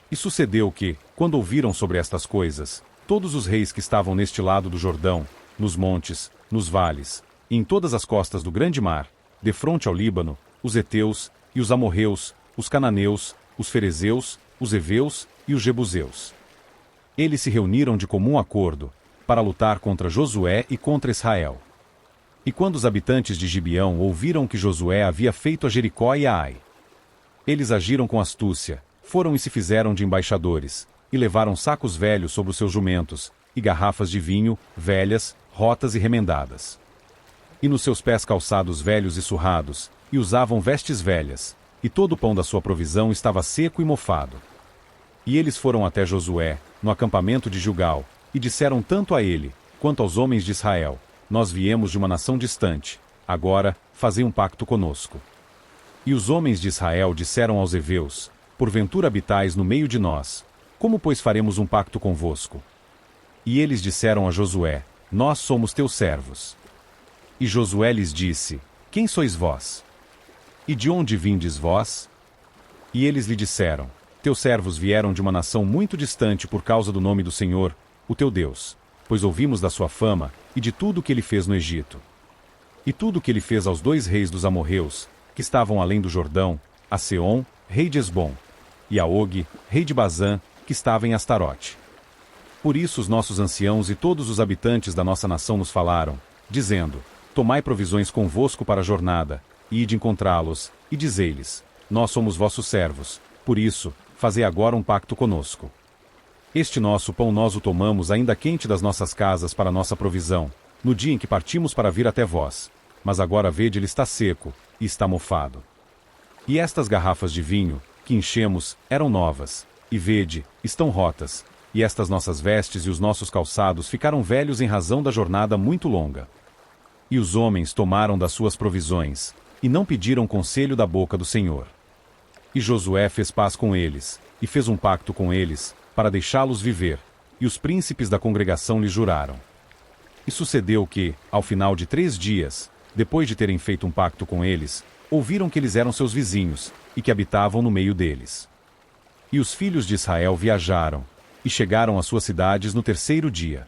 E sucedeu que, quando ouviram sobre estas coisas, todos os reis que estavam neste lado do Jordão, nos montes, nos vales, e em todas as costas do grande mar, defronte ao Líbano, os heteus, e os amorreus, os cananeus, os ferezeus, os heveus e os jebuseus. Eles se reuniram de comum acordo, para lutar contra Josué e contra Israel. E quando os habitantes de Gibeão ouviram que Josué havia feito a Jericó e a Ai, eles agiram com astúcia, foram e se fizeram de embaixadores, e levaram sacos velhos sobre os seus jumentos, e garrafas de vinho, velhas, rotas e remendadas. E nos seus pés calçados velhos e surrados, e usavam vestes velhas, e todo o pão da sua provisão estava seco e mofado. E eles foram até Josué, no acampamento de Gilgal, e disseram tanto a ele, quanto aos homens de Israel: nós viemos de uma nação distante, agora, fazei um pacto conosco. E os homens de Israel disseram aos heveus: porventura habitais no meio de nós, como pois faremos um pacto convosco? E eles disseram a Josué: nós somos teus servos. E Josué lhes disse: quem sois vós? E de onde vindes vós? E eles lhe disseram: teus servos vieram de uma nação muito distante por causa do nome do Senhor, o teu Deus, pois ouvimos da sua fama e de tudo o que ele fez no Egito. E tudo o que ele fez aos 2 reis dos amorreus, que estavam além do Jordão, a Seom, rei de Esbom, e a Og, rei de Bazã, que estava em Astarote. Por isso os nossos anciãos e todos os habitantes da nossa nação nos falaram, dizendo: tomai provisões convosco para a jornada, e ide encontrá-los, e dizei-lhes: nós somos vossos servos, por isso, fazei agora um pacto conosco. Este nosso pão nós o tomamos ainda quente das nossas casas para nossa provisão, no dia em que partimos para vir até vós, mas agora vede ele está seco, e está mofado. E estas garrafas de vinho, que enchemos, eram novas, e vede, estão rotas, e estas nossas vestes e os nossos calçados ficaram velhos em razão da jornada muito longa. E os homens tomaram das suas provisões, e não pediram conselho da boca do Senhor. E Josué fez paz com eles, e fez um pacto com eles, para deixá-los viver, e os príncipes da congregação lhe juraram. E sucedeu que, ao final de 3 dias, depois de terem feito um pacto com eles, ouviram que eles eram seus vizinhos, e que habitavam no meio deles. E os filhos de Israel viajaram, e chegaram às suas cidades no 3º dia.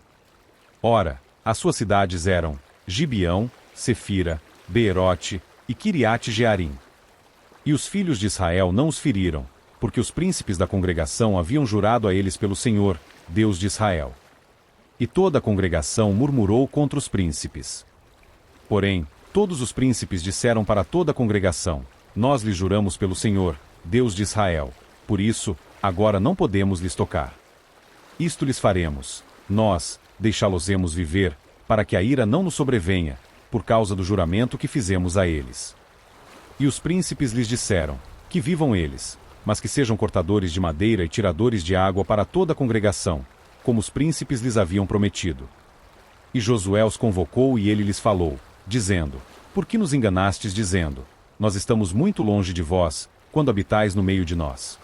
Ora, as suas cidades eram Gibeão, Sefira, Beerote e Quiriate-Jearim. E os filhos de Israel não os feriram, porque os príncipes da congregação haviam jurado a eles pelo Senhor, Deus de Israel. E toda a congregação murmurou contra os príncipes. Porém, todos os príncipes disseram para toda a congregação: Nós lhes juramos pelo Senhor, Deus de Israel, por isso, agora não podemos lhes tocar. Isto lhes faremos: nós deixá-los-emos viver, para que a ira não nos sobrevenha, por causa do juramento que fizemos a eles. E os príncipes lhes disseram: Que vivam eles, mas que sejam cortadores de madeira e tiradores de água para toda a congregação, como os príncipes lhes haviam prometido. E Josué os convocou e ele lhes falou, dizendo: Por que nos enganastes dizendo: Nós estamos muito longe de vós, quando habitais no meio de nós?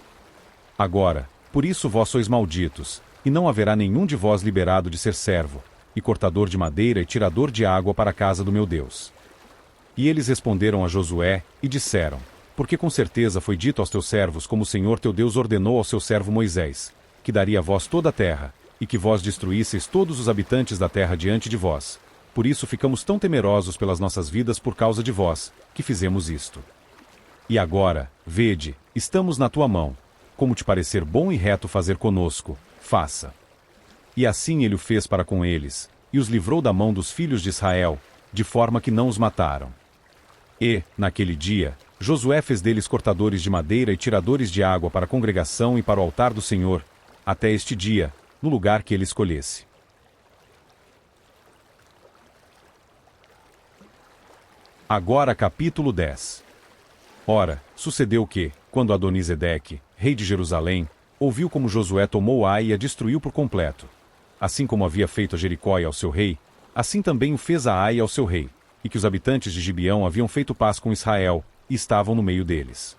Agora, por isso vós sois malditos, e não haverá nenhum de vós liberado de ser servo, e cortador de madeira e tirador de água para a casa do meu Deus. E eles responderam a Josué, e disseram: Porque com certeza foi dito aos teus servos como o Senhor teu Deus ordenou ao seu servo Moisés, que daria a vós toda a terra, e que vós destruísseis todos os habitantes da terra diante de vós. Por isso ficamos tão temerosos pelas nossas vidas por causa de vós, que fizemos isto. E agora, vede, estamos na tua mão. Como te parecer bom e reto fazer conosco, faça. E assim ele o fez para com eles, e os livrou da mão dos filhos de Israel, de forma que não os mataram. E, naquele dia, Josué fez deles cortadores de madeira e tiradores de água para a congregação e para o altar do Senhor, até este dia, no lugar que ele escolhesse. Agora capítulo 10. Ora, sucedeu que, quando Adonisedeque, rei de Jerusalém, ouviu como Josué tomou Ai e a destruiu por completo. Assim como havia feito a Jericó e ao seu rei, assim também o fez a Ai e ao seu rei, e que os habitantes de Gibeão haviam feito paz com Israel, e estavam no meio deles.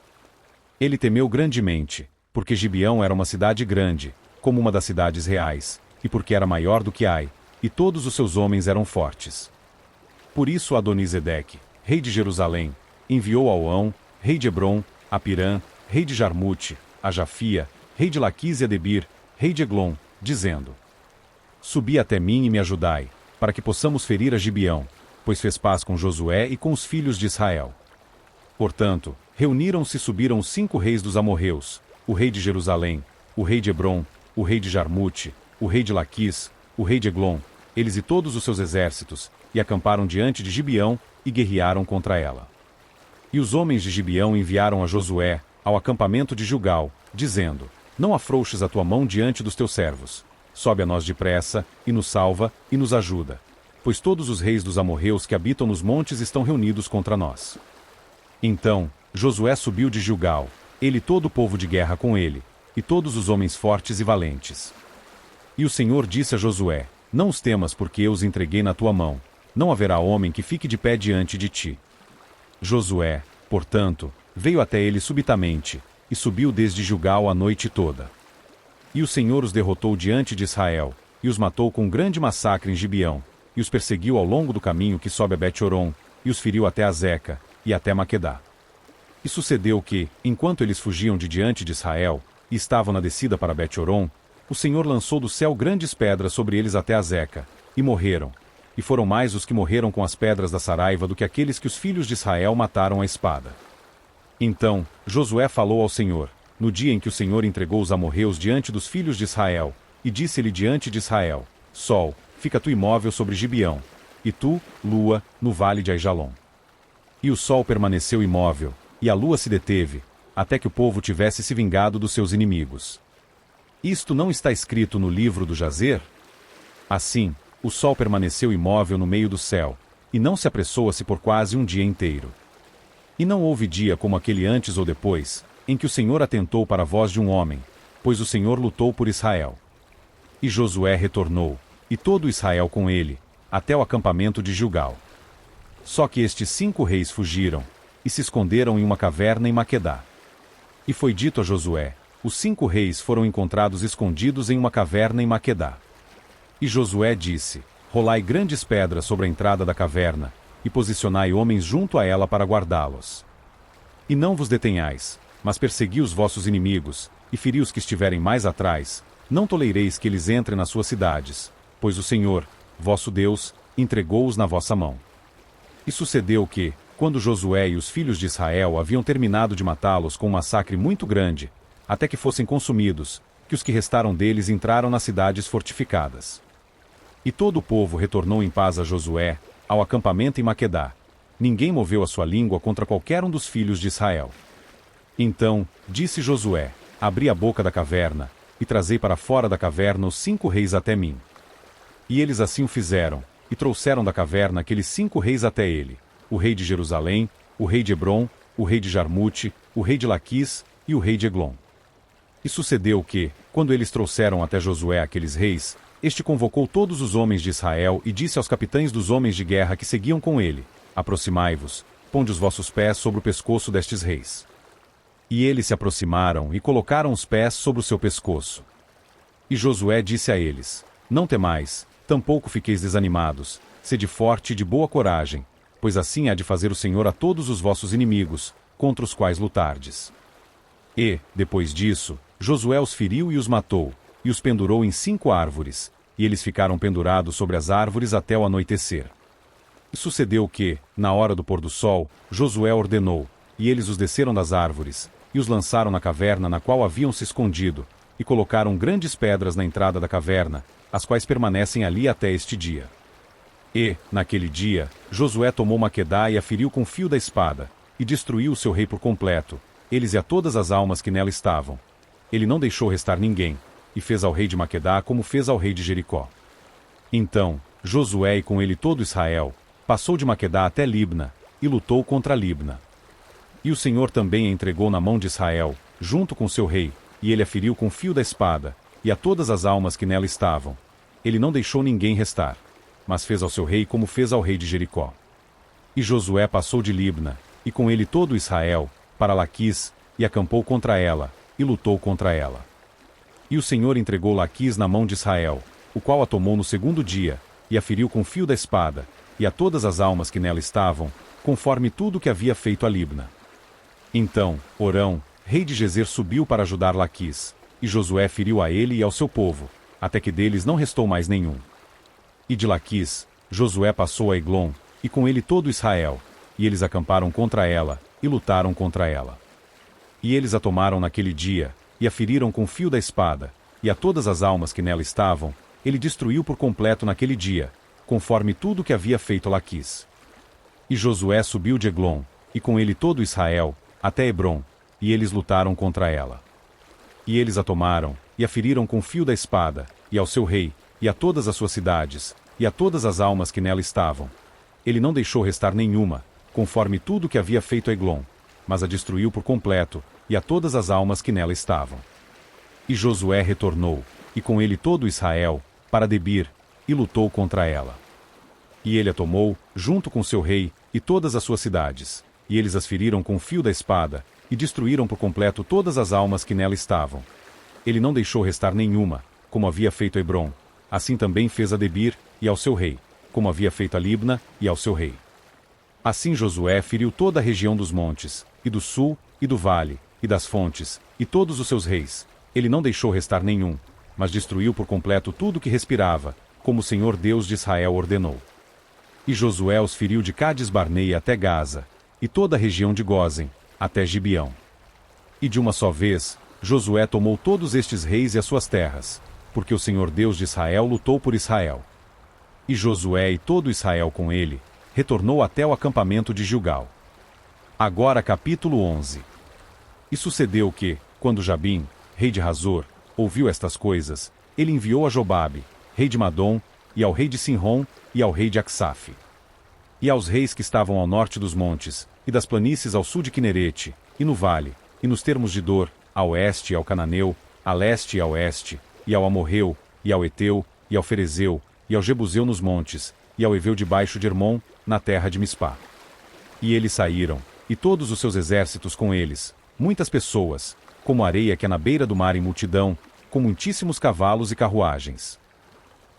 Ele temeu grandemente, porque Gibeão era uma cidade grande, como uma das cidades reais, e porque era maior do que Ai, e todos os seus homens eram fortes. Por isso Adonisedeque, rei de Jerusalém, enviou a Oão, rei de Hebrom, a Pirã, rei de Jarmute, a Jafia, rei de Laquis e a Debir, rei de Eglon, dizendo: Subi até mim e me ajudai, para que possamos ferir a Gibeão, pois fez paz com Josué e com os filhos de Israel. Portanto, reuniram-se e subiram os 5 reis dos amorreus, o rei de Jerusalém, o rei de Hebrom, o rei de Jarmute, o rei de Laquis, o rei de Eglon, eles e todos os seus exércitos, e acamparam diante de Gibeão, e guerrearam contra ela. E os homens de Gibeão enviaram a Josué, ao acampamento de Gilgal, dizendo: Não afrouxes a tua mão diante dos teus servos. Sobe a nós depressa, e nos salva, e nos ajuda. Pois todos os reis dos amorreus que habitam nos montes estão reunidos contra nós. Então, Josué subiu de Gilgal, ele e todo o povo de guerra com ele, e todos os homens fortes e valentes. E o Senhor disse a Josué: Não os temas, porque eu os entreguei na tua mão. Não haverá homem que fique de pé diante de ti. Josué, portanto, veio até ele subitamente, e subiu desde Gilgal a noite toda. E o Senhor os derrotou diante de Israel, e os matou com um grande massacre em Gibeão, e os perseguiu ao longo do caminho que sobe a Bet-Horon, e os feriu até Azeca, e até Maquedá. E sucedeu que, enquanto eles fugiam de diante de Israel, e estavam na descida para Bet-Horon, o Senhor lançou do céu grandes pedras sobre eles até Azeca, e morreram. E foram mais os que morreram com as pedras da saraiva do que aqueles que os filhos de Israel mataram à espada. Então, Josué falou ao Senhor, no dia em que o Senhor entregou os amorreus diante dos filhos de Israel, e disse-lhe diante de Israel: Sol, fica tu imóvel sobre Gibeão, e tu, lua, no vale de Aijalon. E o sol permaneceu imóvel, e a lua se deteve, até que o povo tivesse se vingado dos seus inimigos. Isto não está escrito no livro do Jazer? Assim, o sol permaneceu imóvel no meio do céu, e não se apressou-se por quase um dia inteiro. E não houve dia como aquele antes ou depois, em que o Senhor atentou para a voz de um homem, pois o Senhor lutou por Israel. E Josué retornou, e todo Israel com ele, até o acampamento de Gilgal. Só que estes 5 reis fugiram, e se esconderam em uma caverna em Maquedá. E foi dito a Josué: os 5 reis foram encontrados escondidos em uma caverna em Maquedá. E Josué disse: rolai grandes pedras sobre a entrada da caverna, e posicionai homens junto a ela para guardá-los. E não vos detenhais, mas persegui os vossos inimigos, e feri os que estiverem mais atrás, não tolereis que eles entrem nas suas cidades, pois o Senhor, vosso Deus, entregou-os na vossa mão. E sucedeu que, quando Josué e os filhos de Israel haviam terminado de matá-los com um massacre muito grande, até que fossem consumidos, que os que restaram deles entraram nas cidades fortificadas. E todo o povo retornou em paz a Josué, ao acampamento em Maquedá. Ninguém moveu a sua língua contra qualquer um dos filhos de Israel. Então, disse Josué: abri a boca da caverna, e trazei para fora da caverna os 5 reis até mim. E eles assim o fizeram, e trouxeram da caverna aqueles 5 reis até ele: o rei de Jerusalém, o rei de Hebrom, o rei de Jarmute, o rei de Laquis e o rei de Eglon. E sucedeu que, quando eles trouxeram até Josué aqueles reis, este convocou todos os homens de Israel e disse aos capitães dos homens de guerra que seguiam com ele: aproximai-vos, ponde os vossos pés sobre o pescoço destes reis. E eles se aproximaram e colocaram os pés sobre o seu pescoço. E Josué disse a eles: não temais, tampouco fiqueis desanimados, sede forte e de boa coragem, pois assim há de fazer o Senhor a todos os vossos inimigos, contra os quais lutardes. E, depois disso, Josué os feriu e os matou, e os pendurou em 5 árvores, e eles ficaram pendurados sobre as árvores até o anoitecer. E sucedeu que, na hora do pôr do sol, Josué ordenou, e eles os desceram das árvores, e os lançaram na caverna na qual haviam se escondido, e colocaram grandes pedras na entrada da caverna, as quais permanecem ali até este dia. E, naquele dia, Josué tomou Maquedá e a feriu com fio da espada, e destruiu o seu rei por completo, eles e a todas as almas que nela estavam. Ele não deixou restar ninguém, e fez ao rei de Maquedá como fez ao rei de Jericó. Então, Josué e com ele todo Israel, passou de Maquedá até Libna, e lutou contra Libna. E o Senhor também a entregou na mão de Israel, junto com seu rei, e ele a feriu com fio da espada, e a todas as almas que nela estavam. Ele não deixou ninguém restar, mas fez ao seu rei como fez ao rei de Jericó. E Josué passou de Libna, e com ele todo Israel, para Laquis, e acampou contra ela, e lutou contra ela. E o Senhor entregou Laquis na mão de Israel, o qual a tomou no 2º dia, e a feriu com fio da espada, e a todas as almas que nela estavam, conforme tudo que havia feito a Libna. Então, Orão, rei de Gezer, subiu para ajudar Laquis, e Josué feriu a ele e ao seu povo, até que deles não restou mais nenhum. E de Laquis, Josué passou a Eglon, e com ele todo Israel, e eles acamparam contra ela, e lutaram contra ela. E eles a tomaram naquele dia, e a feriram com fio da espada, e a todas as almas que nela estavam, ele destruiu por completo naquele dia, conforme tudo que havia feito Laquis. E Josué subiu de Eglon, e com ele todo Israel, até Hebrom, e eles lutaram contra ela. E eles a tomaram, e a feriram com fio da espada, e ao seu rei, e a todas as suas cidades, e a todas as almas que nela estavam. Ele não deixou restar nenhuma, conforme tudo que havia feito Eglon, mas a destruiu por completo, e a todas as almas que nela estavam. E Josué retornou, e com ele todo Israel, para Debir, e lutou contra ela. E ele a tomou, junto com seu rei, e todas as suas cidades, e eles as feriram com fio da espada, e destruíram por completo todas as almas que nela estavam. Ele não deixou restar nenhuma, como havia feito a Hebrom, assim também fez a Debir, e ao seu rei, como havia feito a Libna, e ao seu rei. Assim Josué feriu toda a região dos montes, e do sul, e do vale, e das fontes, e todos os seus reis. Ele não deixou restar nenhum, mas destruiu por completo tudo que respirava, como o Senhor Deus de Israel ordenou. E Josué os feriu de Cades-Barneia até Gaza, e toda a região de Gósen, até Gibeão. E de uma só vez, Josué tomou todos estes reis e as suas terras, porque o Senhor Deus de Israel lutou por Israel. E Josué e todo Israel com ele, retornou até o acampamento de Gilgal. Agora capítulo 11. E sucedeu que, quando Jabim, rei de Hazor, ouviu estas coisas, ele enviou a Jobabe, rei de Madom, e ao rei de Sinrom, e ao rei de Acsaf. E aos reis que estavam ao norte dos montes, e das planícies ao sul de Quinerete, e no vale, e nos termos de Dor, a oeste e ao Cananeu, a leste e a oeste, e ao Amorreu, e ao Eteu, e ao Ferezeu, e ao Jebuseu nos montes, e ao Eveu debaixo de Hermon, na terra de Mispá. E eles saíram, e todos os seus exércitos com eles, muitas pessoas, como a areia que é na beira do mar em multidão, com muitíssimos cavalos e carruagens.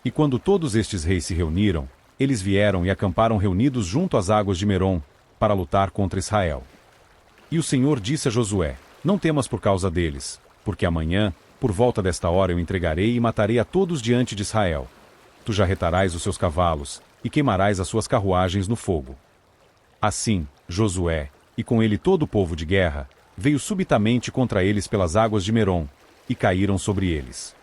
E quando todos estes reis se reuniram, eles vieram e acamparam reunidos junto às águas de Merom, para lutar contra Israel. E o Senhor disse a Josué: Não temas por causa deles, porque amanhã, por volta desta hora eu entregarei e matarei a todos diante de Israel. Tu jarretarás os seus cavalos, e queimarás as suas carruagens no fogo. Assim, Josué, e com ele todo o povo de guerra, veio subitamente contra eles pelas águas de Merom, e caíram sobre eles.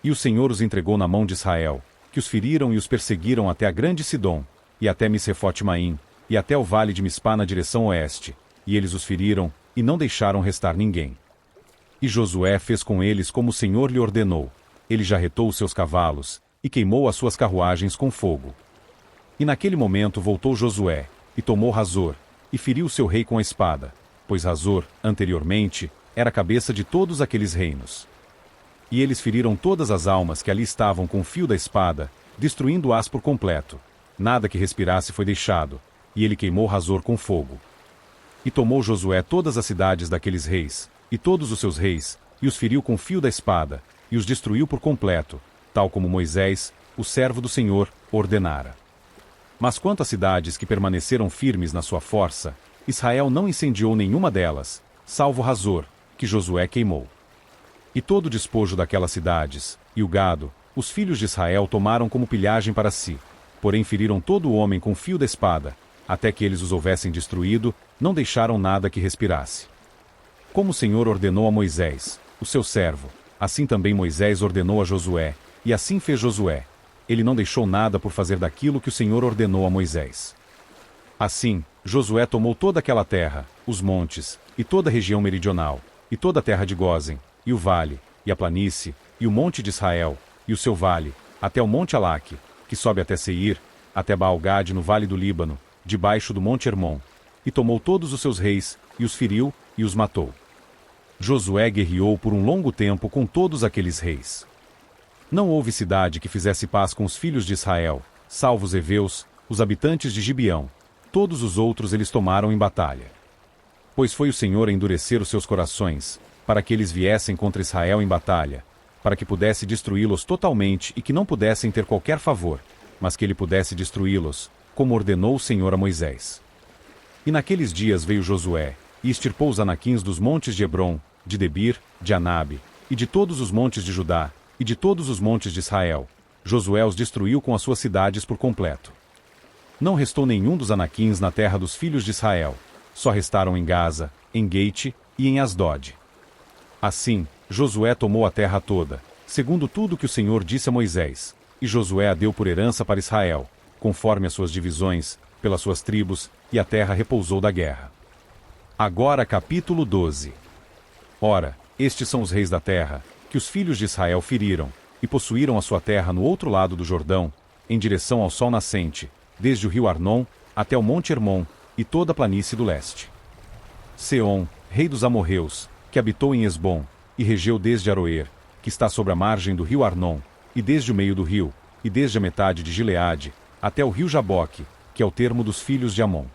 E o Senhor os entregou na mão de Israel, que os feriram e os perseguiram até a grande Sidom, e até Misrefote-Maim, e até o vale de Mispá na direção oeste, e eles os feriram, e não deixaram restar ninguém. E Josué fez com eles como o Senhor lhe ordenou. Ele jarretou os seus cavalos, e queimou as suas carruagens com fogo. E naquele momento voltou Josué, e tomou Hazor, e feriu seu rei com a espada, pois Hazor, anteriormente, era a cabeça de todos aqueles reinos. E eles feriram todas as almas que ali estavam com o fio da espada, destruindo-as por completo. Nada que respirasse foi deixado, e ele queimou Hazor com fogo. E tomou Josué todas as cidades daqueles reis, e todos os seus reis, e os feriu com o fio da espada, e os destruiu por completo, tal como Moisés, o servo do Senhor, ordenara. Mas quanto às cidades que permaneceram firmes na sua força, Israel não incendiou nenhuma delas, salvo Hazor, que Josué queimou. E todo o despojo daquelas cidades, e o gado, os filhos de Israel tomaram como pilhagem para si, porém feriram todo o homem com fio da espada, até que eles os houvessem destruído, não deixaram nada que respirasse. Como o Senhor ordenou a Moisés, o seu servo, assim também Moisés ordenou a Josué, e assim fez Josué. Ele não deixou nada por fazer daquilo que o Senhor ordenou a Moisés. Assim, Josué tomou toda aquela terra, os montes, e toda a região meridional, e toda a terra de Gósen, e o vale, e a planície, e o monte de Israel, e o seu vale, até o monte Alaque, que sobe até Seir, até Baal-Gade no vale do Líbano, debaixo do monte Hermon, e tomou todos os seus reis, e os feriu, e os matou. Josué guerreou por um longo tempo com todos aqueles reis. Não houve cidade que fizesse paz com os filhos de Israel, salvo os heveus, os habitantes de Gibeão. Todos os outros eles tomaram em batalha. Pois foi o Senhor a endurecer os seus corações, para que eles viessem contra Israel em batalha, para que pudesse destruí-los totalmente e que não pudessem ter qualquer favor, mas que ele pudesse destruí-los, como ordenou o Senhor a Moisés. E naqueles dias veio Josué, e extirpou os anaquins dos montes de Hebrom, de Debir, de Anabe, e de todos os montes de Judá, e de todos os montes de Israel. Josué os destruiu com as suas cidades por completo. Não restou nenhum dos anaquins na terra dos filhos de Israel, só restaram em Gaza, em Gate e em Asdod. Assim, Josué tomou a terra toda, segundo tudo que o Senhor disse a Moisés, e Josué a deu por herança para Israel, conforme as suas divisões, pelas suas tribos, e a terra repousou da guerra. Agora capítulo 12. Ora, estes são os reis da terra, que os filhos de Israel feriram, e possuíram a sua terra no outro lado do Jordão, em direção ao sol nascente, desde o rio Arnon, até o monte Hermon, e toda a planície do leste. Seom, rei dos amorreus, que habitou em Esbom, e regeu desde Aroer, que está sobre a margem do rio Arnon, e desde o meio do rio, e desde a metade de Gileade, até o rio Jaboque, que é o termo dos filhos de Amon.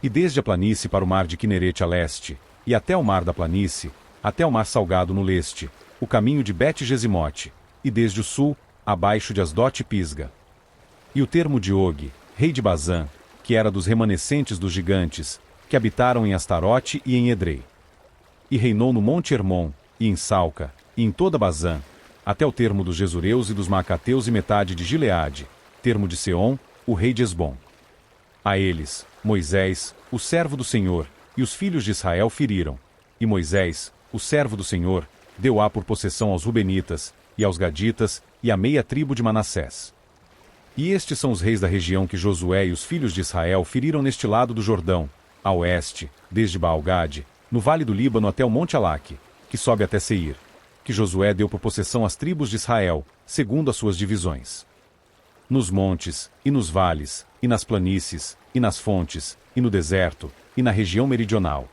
E desde a planície para o mar de Quinerete a leste, e até o mar da planície, até o mar salgado no leste, o caminho de Bet-Gesimote, e desde o sul, abaixo de Asdote e Pisga. E o termo de Og, rei de Bazã, que era dos remanescentes dos gigantes, que habitaram em Astarote e em Edrei. E reinou no monte Hermon, e em Salca, e em toda Bazã, até o termo dos Jesureus e dos Maacateus e metade de Gileade, termo de Seom, o rei de Esbom. A eles, Moisés, o servo do Senhor, e os filhos de Israel feriram, e Moisés, o servo do Senhor, deu-a por possessão aos Rubenitas, e aos Gaditas, e à meia tribo de Manassés. E estes são os reis da região que Josué e os filhos de Israel feriram neste lado do Jordão, a oeste, desde Baal-Gade, no vale do Líbano até o monte Alaque, que sobe até Seir, que Josué deu por possessão às tribos de Israel, segundo as suas divisões. Nos montes, e nos vales, e nas planícies, e nas fontes, e no deserto, e na região meridional.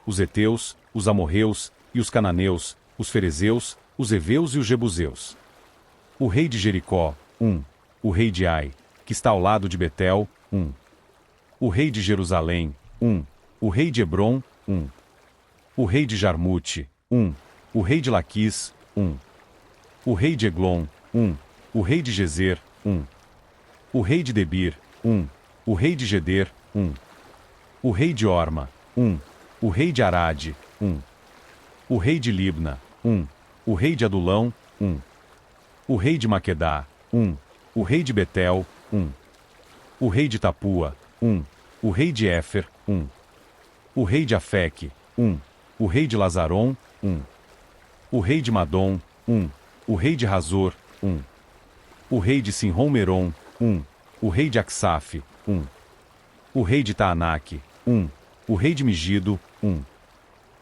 Os heteus, os amorreus, e os cananeus, os ferezeus, os heveus e os jebuseus. O rei de Jericó, o rei de Ai, que está ao lado de Betel, o rei de Jerusalém, 1. O rei de Hebrom, 1. O rei de Jarmute, 1. O rei de Laquis, 1. O rei de Eglon, 1. O rei de Gezer, 1. O rei de Debir, 1. O rei de Geder, 1. O rei de Orma, 1. O rei de Arade, 1. O rei de Libna, 1. O rei de Adulão, 1. O rei de Maquedá, 1. O rei de Betel, 1. O rei de Tapua, 1. O rei de Éfer, 1. O rei de Afeque, 1. O rei de Lazaron, 1. O rei de Madom, 1. O rei de Razor, 1. O rei de Sinrom-Merom, 1. O rei de Aksaf, 1. O rei de Taanaque, 1. O rei de Megido, 1.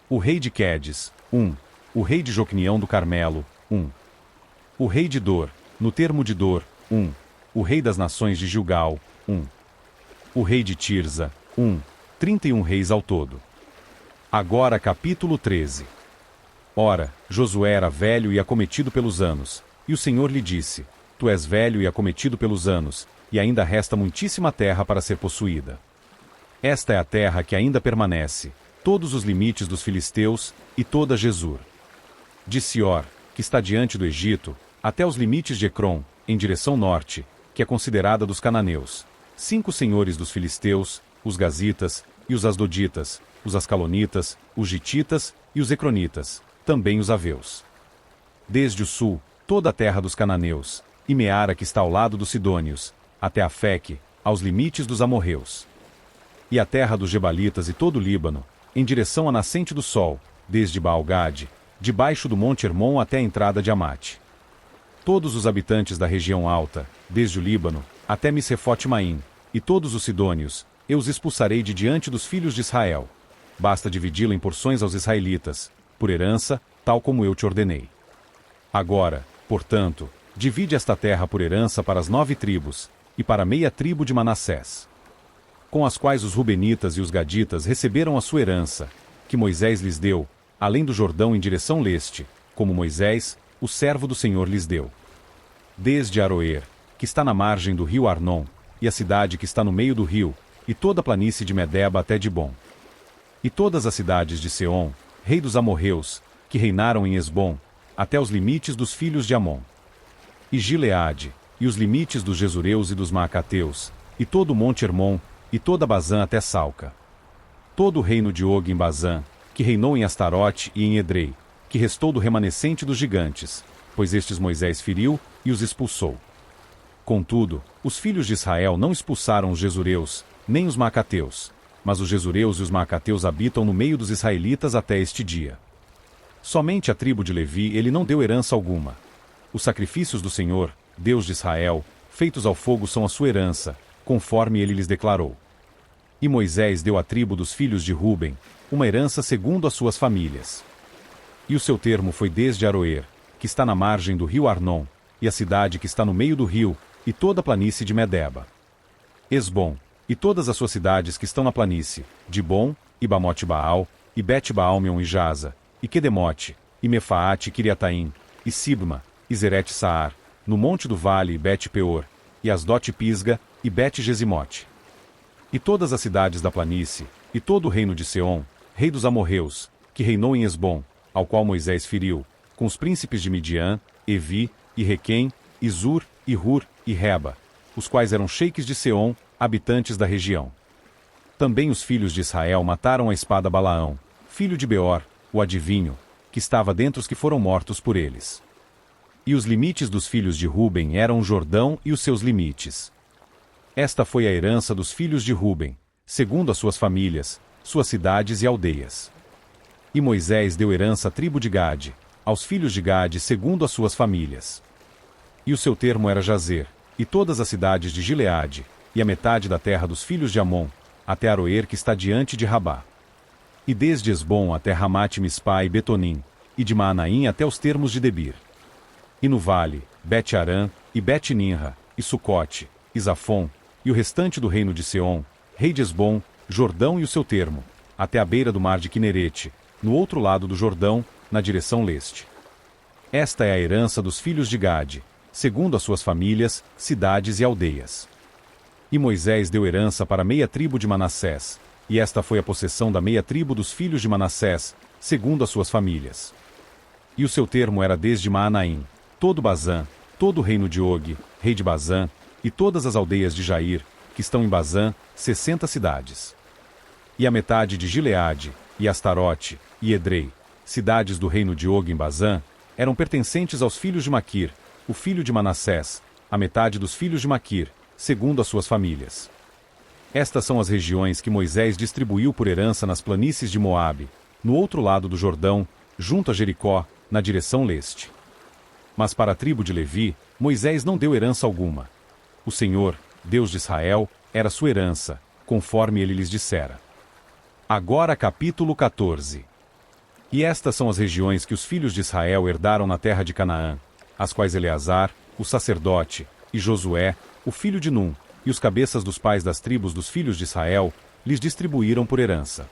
O rei de Quedes, 1. O rei de Jocneão do Carmelo, 1. O rei de Dor, no termo de Dor, 1. O rei das nações de Gilgal, 1. O rei de Tirza, 1. 31 reis ao todo. Agora capítulo 13. Ora, Josué era velho e acometido pelos anos, e o Senhor lhe disse: Tu és velho e acometido pelos anos, e ainda resta muitíssima terra para ser possuída. Esta é a terra que ainda permanece, todos os limites dos filisteus, e toda Jesur. De Sior, que está diante do Egito, até os limites de Ecrom, em direção norte, que é considerada dos cananeus, 5 senhores dos filisteus, os gazitas, e os asdoditas, os ascalonitas, os gititas, e os ecronitas, também os aveus. Desde o sul, toda a terra dos cananeus, e Meara que está ao lado dos sidônios, até Afeque, aos limites dos amorreus. E a terra dos gebalitas e todo o Líbano, em direção à nascente do sol, desde Baal-Gade, debaixo do monte Hermon até a entrada de Amate. Todos os habitantes da região alta, desde o Líbano, até Misrefote-Maim, e todos os sidônios, eu os expulsarei de diante dos filhos de Israel. Basta dividi-la em porções aos israelitas, por herança, tal como eu te ordenei. Agora, portanto, divide esta terra por herança para as 9 tribos, e para meia tribo de Manassés, com as quais os Rubenitas e os Gaditas receberam a sua herança, que Moisés lhes deu, além do Jordão em direção leste, como Moisés, o servo do Senhor lhes deu. Desde Aroer, que está na margem do rio Arnon, e a cidade que está no meio do rio, e toda a planície de Medeba até Dibom. E todas as cidades de Seom, rei dos amorreus, que reinaram em Esbom, até os limites dos filhos de Amon. E Gileade, e os limites dos Jesureus e dos Maacateus, e todo o monte Hermon, e toda Bazã até Salca. Todo o reino de Og em Bazã, que reinou em Astarote e em Edrei, que restou do remanescente dos gigantes, pois estes Moisés feriu e os expulsou. Contudo, os filhos de Israel não expulsaram os Jesureus, nem os Maacateus, mas os Jesureus e os Maacateus habitam no meio dos israelitas até este dia. Somente a tribo de Levi ele não deu herança alguma. Os sacrifícios do Senhor, Deus de Israel, feitos ao fogo são a sua herança, conforme ele lhes declarou. E Moisés deu à tribo dos filhos de Ruben uma herança segundo as suas famílias. E o seu termo foi desde Aroer, que está na margem do rio Arnon, e a cidade que está no meio do rio, e toda a planície de Medeba. Esbom, e todas as suas cidades que estão na planície, Dibom, e Bamote-Baal, e Bet-Baalmeon e Jaza, e Quedemote, e Mefaate e Kiriataim, e Sibma, e Zerete-Saar, no monte do vale e Bet-Peor, e Asdote-Pisga, e Bet-Gesimote. E todas as cidades da planície, e todo o reino de Seom, rei dos amorreus, que reinou em Esbom, ao qual Moisés feriu, com os príncipes de Midian, Evi, e Requém, e Zur, e Hur, e Reba, os quais eram sheiques de Seom, habitantes da região. Também os filhos de Israel mataram a espada Balaão, filho de Beor, o adivinho, que estava dentre os que foram mortos por eles. E os limites dos filhos de Ruben eram o Jordão e os seus limites. Esta foi a herança dos filhos de Ruben, segundo as suas famílias, suas cidades e aldeias. E Moisés deu herança à tribo de Gade, aos filhos de Gade segundo as suas famílias. E o seu termo era Jazer, e todas as cidades de Gileade, e a metade da terra dos filhos de Amon, até Aroer que está diante de Rabá. E desde Esbom até Ramate-Mispá e Betonim, e de Maanaim até os termos de Debir. E no vale, Bet-Arã, e Bet-Ninra, e Sucote, e Zafon, e o restante do reino de Seom, rei de Esbom, Jordão e o seu termo, até a beira do mar de Quinerete, no outro lado do Jordão, na direção leste. Esta é a herança dos filhos de Gade, segundo as suas famílias, cidades e aldeias. E Moisés deu herança para meia tribo de Manassés, e esta foi a possessão da meia tribo dos filhos de Manassés, segundo as suas famílias. E o seu termo era desde Maanaim, todo Bazã, todo o reino de Og, rei de Bazã, e todas as aldeias de Jair, que estão em Bazã, 60 cidades. E a metade de Gileade, e Astarote, e Edrei, cidades do reino de Og em Bazã, eram pertencentes aos filhos de Maquir, o filho de Manassés, a metade dos filhos de Maquir, segundo as suas famílias. Estas são as regiões que Moisés distribuiu por herança nas planícies de Moabe, no outro lado do Jordão, junto a Jericó, na direção leste. Mas para a tribo de Levi, Moisés não deu herança alguma. O Senhor, Deus de Israel, era sua herança, conforme ele lhes dissera. Agora capítulo 14. E estas são as regiões que os filhos de Israel herdaram na terra de Canaã, as quais Eleazar, o sacerdote, e Josué, o filho de Num, e os cabeças dos pais das tribos dos filhos de Israel, lhes distribuíram por herança.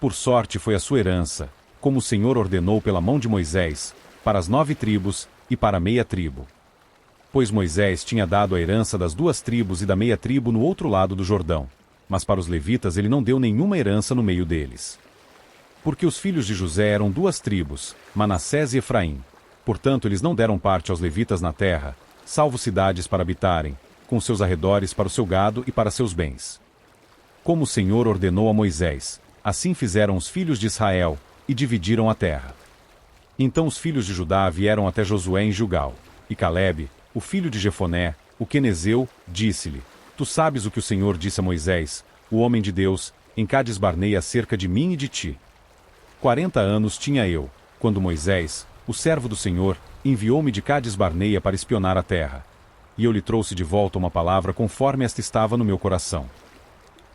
Por sorte foi a sua herança, como o Senhor ordenou pela mão de Moisés, para as 9 tribos e para a meia tribo. Pois Moisés tinha dado a herança das 2 tribos e da meia tribo no outro lado do Jordão, mas para os levitas ele não deu nenhuma herança no meio deles. Porque os filhos de José eram 2 tribos, Manassés e Efraim. Portanto eles não deram parte aos levitas na terra, salvo cidades para habitarem, com seus arredores para o seu gado e para seus bens. Como o Senhor ordenou a Moisés, assim fizeram os filhos de Israel, e dividiram a terra. Então os filhos de Judá vieram até Josué em Gilgal, e Calebe, o filho de Jefoné, o quenezeu, disse-lhe: Tu sabes o que o Senhor disse a Moisés, o homem de Deus, em Cades Barneia acerca de mim e de ti. 40 anos tinha eu, quando Moisés, o servo do Senhor, enviou-me de Cades Barneia para espionar a terra. E eu lhe trouxe de volta uma palavra conforme esta estava no meu coração.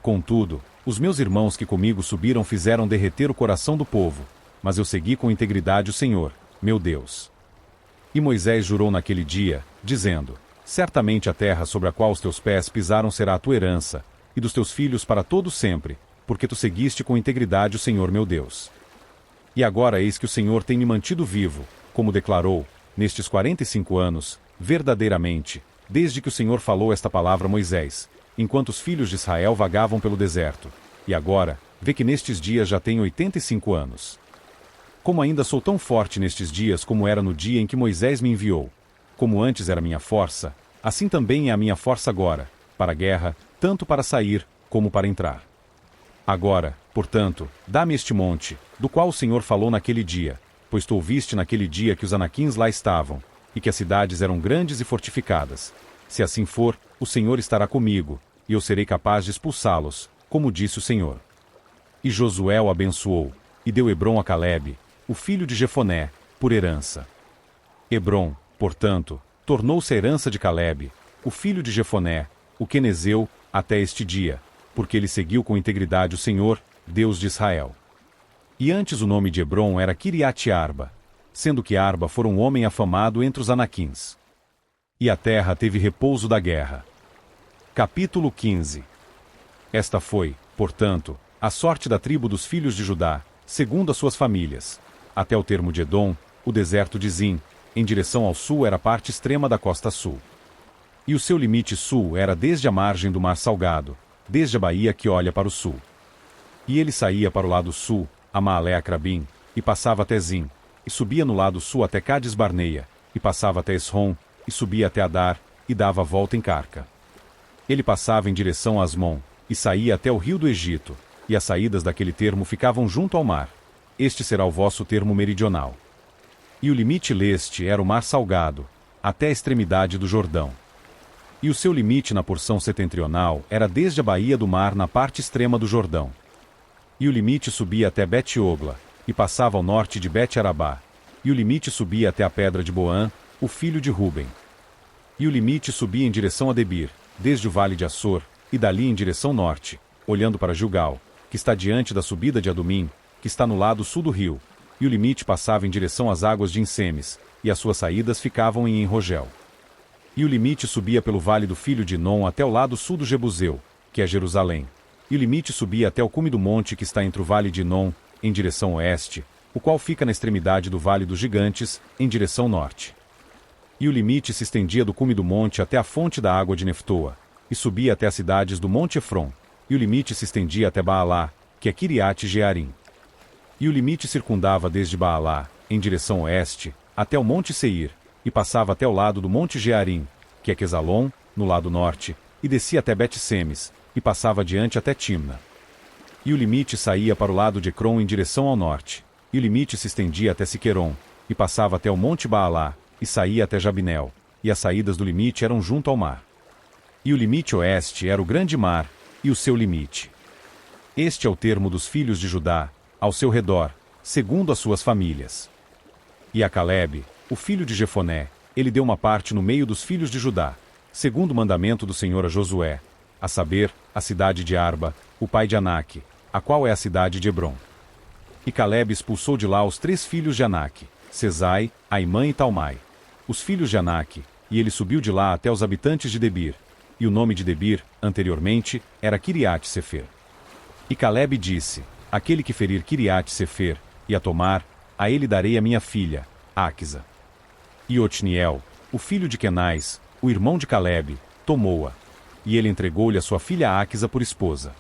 Contudo, os meus irmãos que comigo subiram fizeram derreter o coração do povo, mas eu segui com integridade o Senhor, meu Deus. E Moisés jurou naquele dia, dizendo: Certamente a terra sobre a qual os teus pés pisaram será a tua herança, e dos teus filhos para todo sempre, porque tu seguiste com integridade o Senhor meu Deus. E agora eis que o Senhor tem me mantido vivo, como declarou, nestes 45 anos, verdadeiramente, desde que o Senhor falou esta palavra a Moisés, enquanto os filhos de Israel vagavam pelo deserto. E agora, vê que nestes dias já tenho 85 anos. Como ainda sou tão forte nestes dias como era no dia em que Moisés me enviou, como antes era minha força, assim também é a minha força agora, para a guerra, tanto para sair, como para entrar. Agora, portanto, dá-me este monte, do qual o Senhor falou naquele dia, pois tu ouviste naquele dia que os anaquins lá estavam, e que as cidades eram grandes e fortificadas. Se assim for, o Senhor estará comigo, e eu serei capaz de expulsá-los, como disse o Senhor. E Josué o abençoou, e deu Hebrom a Calebe, o filho de Jefoné, por herança. Hebrom, portanto, tornou-se a herança de Calebe, o filho de Jefoné, o quenezeu, até este dia, porque ele seguiu com integridade o Senhor, Deus de Israel. E antes o nome de Hebrom era Kiriate-Arba, sendo que Arba fora um homem afamado entre os anaquins. E a terra teve repouso da guerra. Capítulo 15. Esta foi, portanto, a sorte da tribo dos filhos de Judá, segundo as suas famílias. Até o termo de Edom, o deserto de Zin, em direção ao sul era a parte extrema da costa sul. E o seu limite sul era desde a margem do Mar Salgado, desde a baía que olha para o sul. E ele saía para o lado sul, a Maale-Acrabim, e passava até Zin, e subia no lado sul até Cades Barneia, e passava até Esrom, e subia até Adar, e dava a volta em Carca. Ele passava em direção a Asmon, e saía até o rio do Egito, e as saídas daquele termo ficavam junto ao mar. Este será o vosso termo meridional. E o limite leste era o Mar Salgado, até a extremidade do Jordão. E o seu limite na porção setentrional era desde a baía do mar na parte extrema do Jordão. E o limite subia até Bet-Ogla, e passava ao norte de Bet-Arabá. E o limite subia até a pedra de Boã, o filho de Ruben. E o limite subia em direção a Debir, desde o vale de Assor, e dali em direção norte, olhando para Gilgal, que está diante da subida de Adumim, que está no lado sul do rio. E o limite passava em direção às águas de Ensemes, e as suas saídas ficavam em Enrogel. E o limite subia pelo vale do filho de Inom até o lado sul do Jebuseu, que é Jerusalém. E o limite subia até o cume do monte que está entre o vale de Inom, em direção oeste, o qual fica na extremidade do vale dos gigantes, em direção norte. E o limite se estendia do cume do monte até a fonte da água de Neftoa, e subia até as cidades do Monte Efron, e o limite se estendia até Baalá, que é Kiriate Jearim. E o limite circundava desde Baalá, em direção oeste, até o Monte Seir, e passava até o lado do Monte Jearim, que é Quesalon, no lado norte, e descia até Bet-Semes, e passava adiante até Timna. E o limite saía para o lado de Ecrom em direção ao norte, e o limite se estendia até Siqueron, e passava até o Monte Baalá, e saía até Jabnel, e as saídas do limite eram junto ao mar. E o limite oeste era o grande mar, e o seu limite. Este é o termo dos filhos de Judá, ao seu redor, segundo as suas famílias. E a Calebe, o filho de Jefoné, ele deu uma parte no meio dos filhos de Judá, segundo o mandamento do Senhor a Josué, a saber, a cidade de Arba, o pai de Anak, a qual é a cidade de Hebron. E Calebe expulsou de lá os 3 filhos de Anak, Sesai, Aimã e Talmai, os filhos de Anak, e ele subiu de lá até os habitantes de Debir, e o nome de Debir, anteriormente, era Kiriate Sefer. E Calebe disse, aquele que ferir Kiriate Sefer, e a tomar, a ele darei a minha filha, Áquisa. E Otniel, o filho de Kenais, o irmão de Calebe, tomou-a, e ele entregou-lhe a sua filha Áquisa por esposa.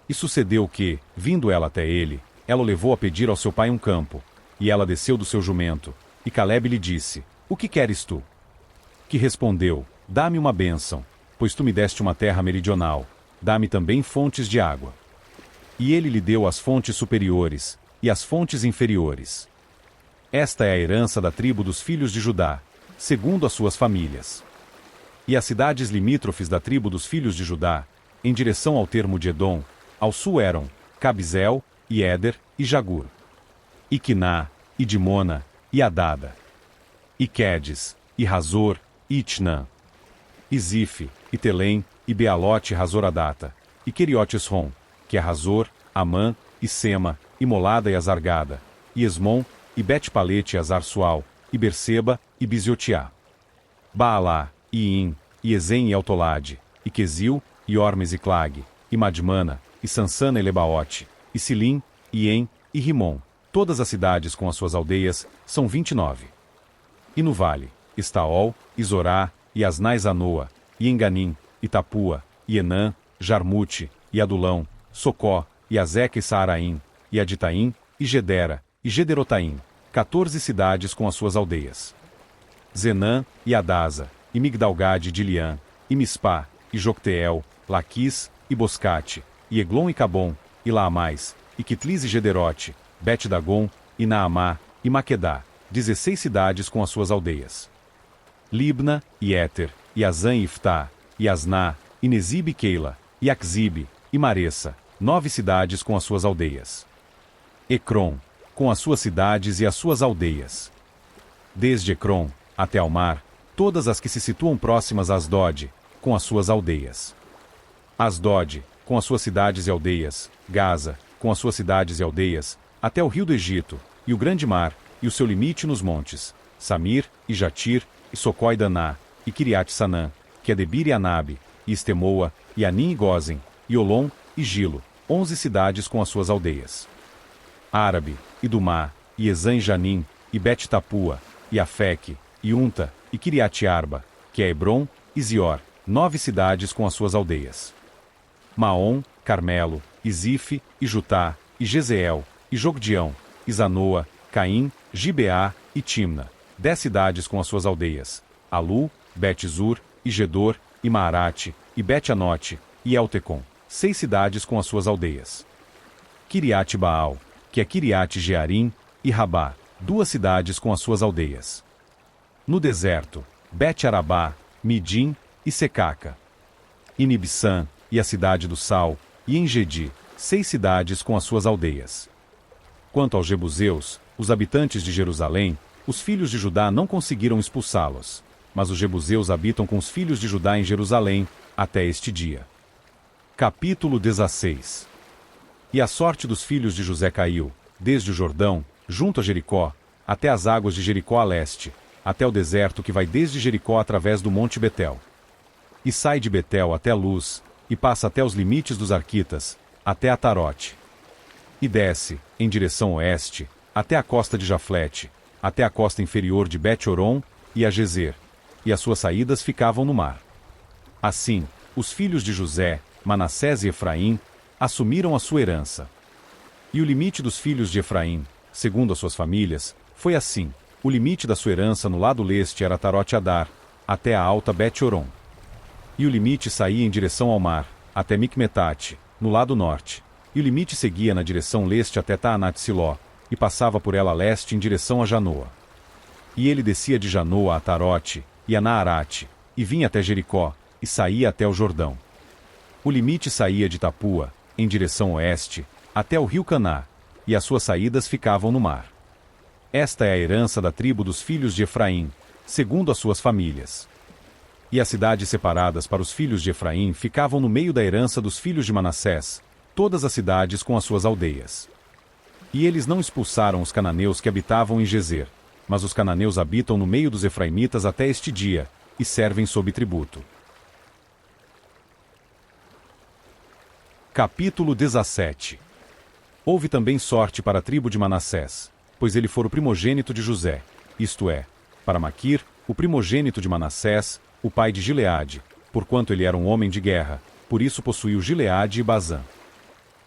E sucedeu que, vindo ela até ele, ela o levou a pedir ao seu pai um campo, e ela desceu do seu jumento, e Calebe lhe disse, o que queres tu? Que respondeu, dá-me uma bênção, pois tu me deste uma terra meridional, dá-me também fontes de água. E ele lhe deu as fontes superiores, e as fontes inferiores. Esta é a herança da tribo dos filhos de Judá, segundo as suas famílias. E as cidades limítrofes da tribo dos filhos de Judá, em direção ao termo de Edom, ao sul eram Cabizel, e Éder, e Jagur. E Quiná, e Dimona, e Adada. E Quedes, e Razor, e Itnã. E Zife, e Telém, e Bealote e Razoradata. E Queriote-Esrom, que é Razor, Amã, e Sema, e Molada e Azargada. E Esmon, e Bet-Palete e Azar-Sual, e Berseba, e Biziotiá. Baalá, e In, e Ezen e Autolade, e Quesil, e Ormes e Clag, e Madmana, e Sansana e Lebaote, e Silim, e En, e Rimon. Todas as cidades com as suas aldeias são 29. E no vale, Estaol, e Zorá, e Asnai-Zanoa, e Enganim, e Tapua, e Enã, Jarmute, e Adulão, Socó, e Azeca e Saaraim, e Aditaim, e Gedera, e Gederotaim, 14 cidades com as suas aldeias. Zenã, e Adasa, e Migdalgade de Liã, e Mispá, e Jocteel, Laquis, e Boscate, e Eglon e Cabom, e Laamais, e Quitlis e Gederote, Bet-Dagon, e Naamá, e Maquedá, 16 cidades com as suas aldeias. Libna, e Éter, e Azã e Iftá, e Asná, e Nezib e Keila, e Axibe, e Maressa, 9 cidades com as suas aldeias. Ecrom, com as suas cidades e as suas aldeias. Desde Ecrom, até ao mar, todas as que se situam próximas a Asdod, com as suas aldeias. Asdod, com as suas cidades e aldeias, Gaza, com as suas cidades e aldeias, até o rio do Egito, e o grande mar, e o seu limite nos montes, Samir, e Jatir, e Socó e Daná, e Kiriat-Sanã, que é Debir e Anabe, e Estemoa, e Anim e Gozen, e Olom, e Gilo, 11 cidades com as suas aldeias. Árabe, e Dumá, e Ezã e Janim, e Bet-Tapua, e Afeque, e Unta, e Kiriat-Arba, que é Hebron, e Zior, 9 cidades com as suas aldeias. Maom, Carmelo, e Zife, e Jutá, e Jezeel, e Jogdião, e Zanoa, Caim, Gibeá, e Timna, 10 cidades com as suas aldeias. Alu, Bet-Zur, e Gedor, e Maarate, e Bet-Anote, e Eltecom, 6 cidades com as suas aldeias. Kiriat-Baal, que é Kiriat-Jearim, e Rabá, 2 cidades com as suas aldeias. No deserto, Bet-Arabá, Midim, e Secaca. E Nibsã, e a cidade do Sal, e Engedi, 6 cidades com as suas aldeias. Quanto aos jebuseus, os habitantes de Jerusalém, os filhos de Judá não conseguiram expulsá-los, mas os jebuseus habitam com os filhos de Judá em Jerusalém, até este dia. Capítulo 16. E a sorte dos filhos de José caiu, desde o Jordão, junto a Jericó, até as águas de Jericó a leste, até o deserto que vai desde Jericó através do monte Betel. E sai de Betel até Luz, e passa até os limites dos Arquitas, até Atarote. E desce, em direção oeste, até a costa de Jaflete, até a costa inferior de Bet-Horon e a Gezer, e as suas saídas ficavam no mar. Assim, os filhos de José, Manassés e Efraim, assumiram a sua herança. E o limite dos filhos de Efraim, segundo as suas famílias, foi assim: o limite da sua herança no lado leste era Tarote-Adar, até a alta Bet-Horon. E o limite saía em direção ao mar, até Micmetate, no lado norte. E o limite seguia na direção leste até Taanat-Siló, e passava por ela a leste em direção a Janoa. E ele descia de Janoa a Tarote, e a Naarate, e vinha até Jericó, e saía até o Jordão. O limite saía de Tapua, em direção oeste, até o rio Caná, e as suas saídas ficavam no mar. Esta é a herança da tribo dos filhos de Efraim, segundo as suas famílias. E as cidades separadas para os filhos de Efraim ficavam no meio da herança dos filhos de Manassés, todas as cidades com as suas aldeias. E eles não expulsaram os cananeus que habitavam em Gezer, mas os cananeus habitam no meio dos efraimitas até este dia, e servem sob tributo. Capítulo 17. Houve também sorte para a tribo de Manassés, pois ele fora o primogênito de José, isto é, para Maquir, o primogênito de Manassés, o pai de Gileade, porquanto ele era um homem de guerra, por isso possuiu Gileade e Bazã.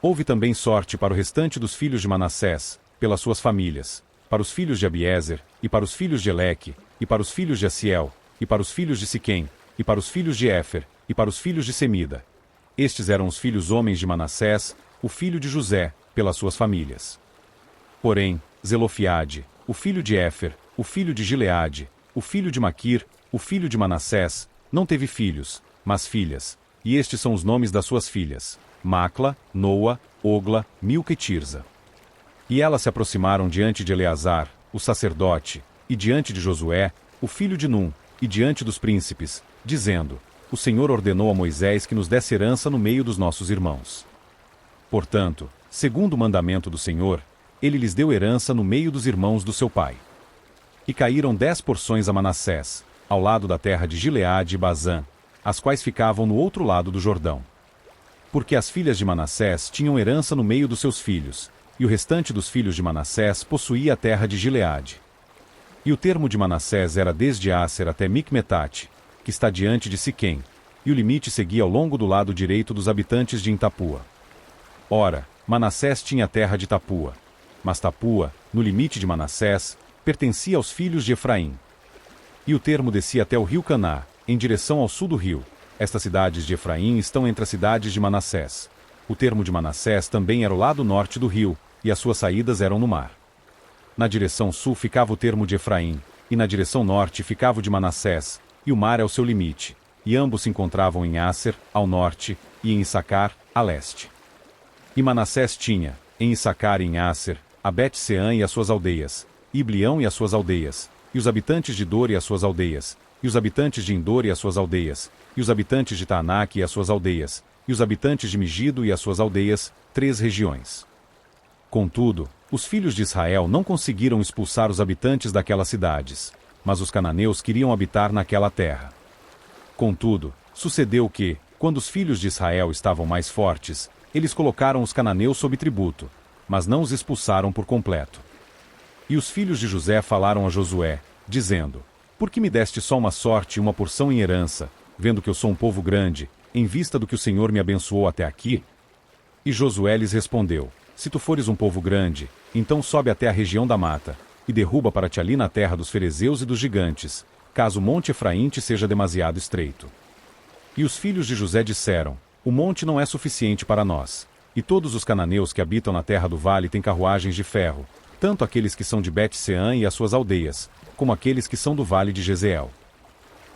Houve também sorte para o restante dos filhos de Manassés, pelas suas famílias, para os filhos de Abiezer, e para os filhos de Eleque, e para os filhos de Asiel, e para os filhos de Siquém, e para os filhos de Éfer, e para os filhos de Semida. Estes eram os filhos homens de Manassés, o filho de José, pelas suas famílias. Porém, Zelofiade, o filho de Éfer, o filho de Gileade, o filho de Maquir, o filho de Manassés, não teve filhos, mas filhas, e estes são os nomes das suas filhas: Macla, Noa, Ogla, Milca e Tirza. E elas se aproximaram diante de Eleazar, o sacerdote, e diante de Josué, o filho de Num, e diante dos príncipes, dizendo: O Senhor ordenou a Moisés que nos desse herança no meio dos nossos irmãos. Portanto, segundo o mandamento do Senhor, ele lhes deu herança no meio dos irmãos do seu pai. E caíram 10 porções a Manassés, ao lado da terra de Gileade e Bazã, as quais ficavam no outro lado do Jordão. Porque as filhas de Manassés tinham herança no meio dos seus filhos, e o restante dos filhos de Manassés possuía a terra de Gileade. E o termo de Manassés era desde Aser até Micmetate, que está diante de Siquém, e o limite seguia ao longo do lado direito dos habitantes de Intapua. Ora, Manassés tinha a terra de Tapua, mas Tapua, no limite de Manassés, pertencia aos filhos de Efraim. E o termo descia até o rio Caná, em direção ao sul do rio. Estas cidades de Efraim estão entre as cidades de Manassés. O termo de Manassés também era o lado norte do rio, e as suas saídas eram no mar. Na direção sul ficava o termo de Efraim, e na direção norte ficava o de Manassés, e o mar é o seu limite, e ambos se encontravam em Aser, ao norte, e em Issacar, a leste. E Manassés tinha, em Issacar e em Aser, a Bet-Seã e as suas aldeias, Iblião e as suas aldeias, e os habitantes de Dor e as suas aldeias, e os habitantes de Endor e as suas aldeias, e os habitantes de Taanac e as suas aldeias, e os habitantes de Megido e as suas aldeias, 3 regiões. Contudo, os filhos de Israel não conseguiram expulsar os habitantes daquelas cidades, mas os cananeus queriam habitar naquela terra. Contudo, sucedeu que, quando os filhos de Israel estavam mais fortes, eles colocaram os cananeus sob tributo, mas não os expulsaram por completo. E os filhos de José falaram a Josué, dizendo: Por que me deste só uma sorte e uma porção em herança, vendo que eu sou um povo grande, em vista do que o Senhor me abençoou até aqui? E Josué lhes respondeu: Se tu fores um povo grande, então sobe até a região da mata, e derruba para ti ali na terra dos ferezeus e dos gigantes, caso o monte Efraim te seja demasiado estreito. E os filhos de José disseram: O monte não é suficiente para nós, e todos os cananeus que habitam na terra do vale têm carruagens de ferro, tanto aqueles que são de Bet-Seã e as suas aldeias, como aqueles que são do vale de Jezeel.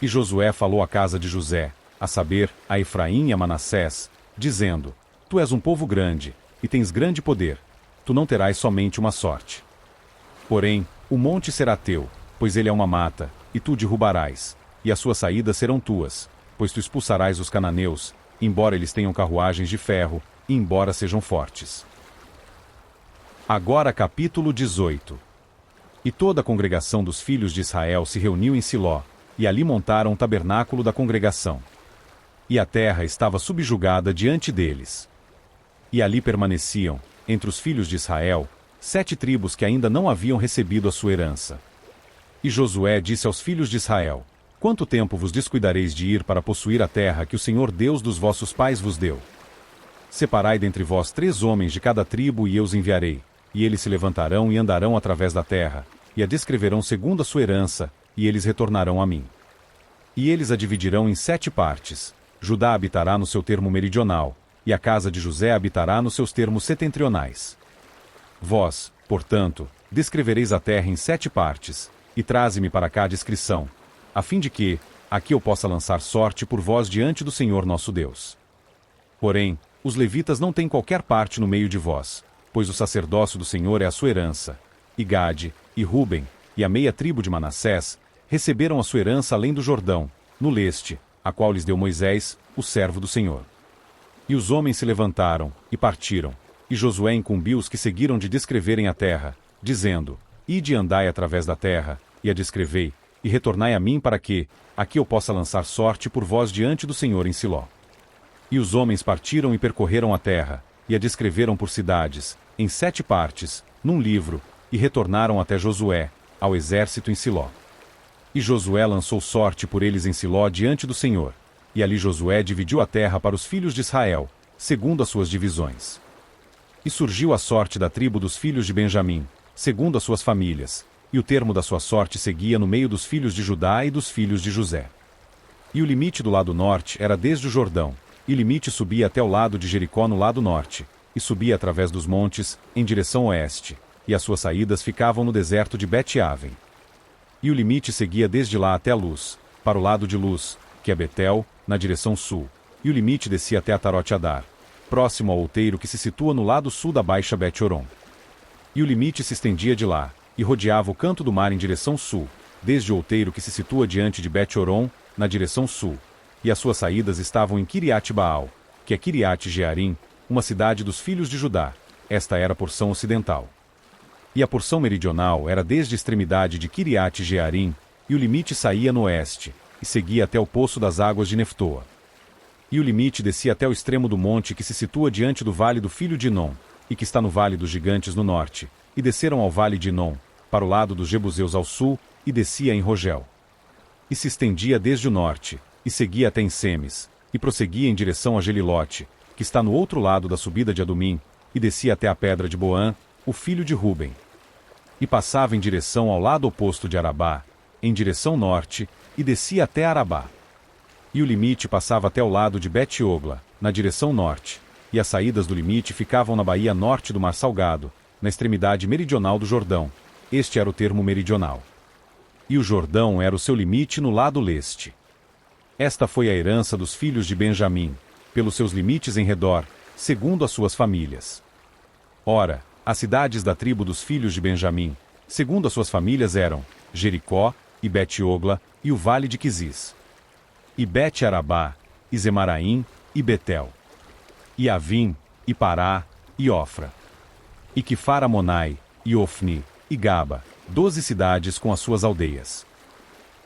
E Josué falou à casa de José, a saber, a Efraim e a Manassés, dizendo: Tu és um povo grande, e tens grande poder, tu não terás somente uma sorte. Porém, o monte será teu, pois ele é uma mata, e tu o derrubarás, e as suas saídas serão tuas, pois tu expulsarás os cananeus, embora eles tenham carruagens de ferro, e embora sejam fortes. Agora capítulo 18. E toda a congregação dos filhos de Israel se reuniu em Siló, e ali montaram o tabernáculo da congregação. E a terra estava subjugada diante deles. E ali permaneciam, entre os filhos de Israel, 7 tribos que ainda não haviam recebido a sua herança. E Josué disse aos filhos de Israel: Quanto tempo vos descuidareis de ir para possuir a terra que o Senhor Deus dos vossos pais vos deu? Separai dentre vós 3 homens de cada tribo e eu os enviarei, e eles se levantarão e andarão através da terra, e a descreverão segundo a sua herança, e eles retornarão a mim. E eles a dividirão em 7 partes. Judá habitará no seu termo meridional, e a casa de José habitará nos seus termos setentrionais. Vós, portanto, descrevereis a terra em 7 partes, e traze-me para cá a descrição, a fim de que, aqui eu possa lançar sorte por vós diante do Senhor nosso Deus. Porém, os levitas não têm qualquer parte no meio de vós, pois o sacerdócio do Senhor é a sua herança. E Gade, e Ruben, e a meia tribo de Manassés, receberam a sua herança além do Jordão, no leste, a qual lhes deu Moisés, o servo do Senhor. E os homens se levantaram, e partiram, e Josué incumbiu os que seguiram de descreverem a terra, dizendo: Ide e andai através da terra, e a descrevei, e retornai a mim para que, aqui eu possa lançar sorte por vós diante do Senhor em Siló. E os homens partiram e percorreram a terra, e a descreveram por cidades, em 7 partes, num livro, e retornaram até Josué, ao exército em Siló. E Josué lançou sorte por eles em Siló diante do Senhor, e ali Josué dividiu a terra para os filhos de Israel, segundo as suas divisões. E surgiu a sorte da tribo dos filhos de Benjamim, segundo as suas famílias, e o termo da sua sorte seguia no meio dos filhos de Judá e dos filhos de José. E o limite do lado norte era desde o Jordão, e o limite subia até o lado de Jericó no lado norte, e subia através dos montes, em direção oeste, e as suas saídas ficavam no deserto de Bet-Aven. E o limite seguia desde lá até a Luz, para o lado de Luz, que é Betel, na direção sul, e o limite descia até Atarote-Adar, próximo ao outeiro que se situa no lado sul da Baixa Bet-Horon. E o limite se estendia de lá, e rodeava o canto do mar em direção sul, desde o outeiro que se situa diante de Bet-Horon, na direção sul, e as suas saídas estavam em Kiriat-Baal, que é Kiriat-Jearim, uma cidade dos filhos de Judá. Esta era a porção ocidental. E a porção meridional era desde a extremidade de Kiriat-Jearim, e o limite saía no oeste, e seguia até o poço das águas de Neftoa. E o limite descia até o extremo do monte que se situa diante do vale do filho de Inom, e que está no vale dos gigantes no norte, e desceram ao vale de Inom, para o lado dos Jebuseus ao sul, e descia em Rogel. E se estendia desde o norte, e seguia até em Semes, e prosseguia em direção a Gelilote, que está no outro lado da subida de Adumim, e descia até a pedra de Boã, o filho de Ruben. E passava em direção ao lado oposto de Arabá, em direção norte, e descia até Arabá. E o limite passava até o lado de Bet-Ogla, na direção norte, e as saídas do limite ficavam na baía norte do Mar Salgado, na extremidade meridional do Jordão. Este era o termo meridional. E o Jordão era o seu limite no lado leste. Esta foi a herança dos filhos de Benjamim, pelos seus limites em redor, segundo as suas famílias. Ora, as cidades da tribo dos filhos de Benjamim, segundo as suas famílias eram Jericó, e Bet-Ogla, e o vale de Quizis. E Bet-Arabá, e Zemaraim, e Betel. E Avim, e Pará, e Ofra. E Quifar-Amonai, e Ofni, e Gaba, 12 cidades com as suas aldeias.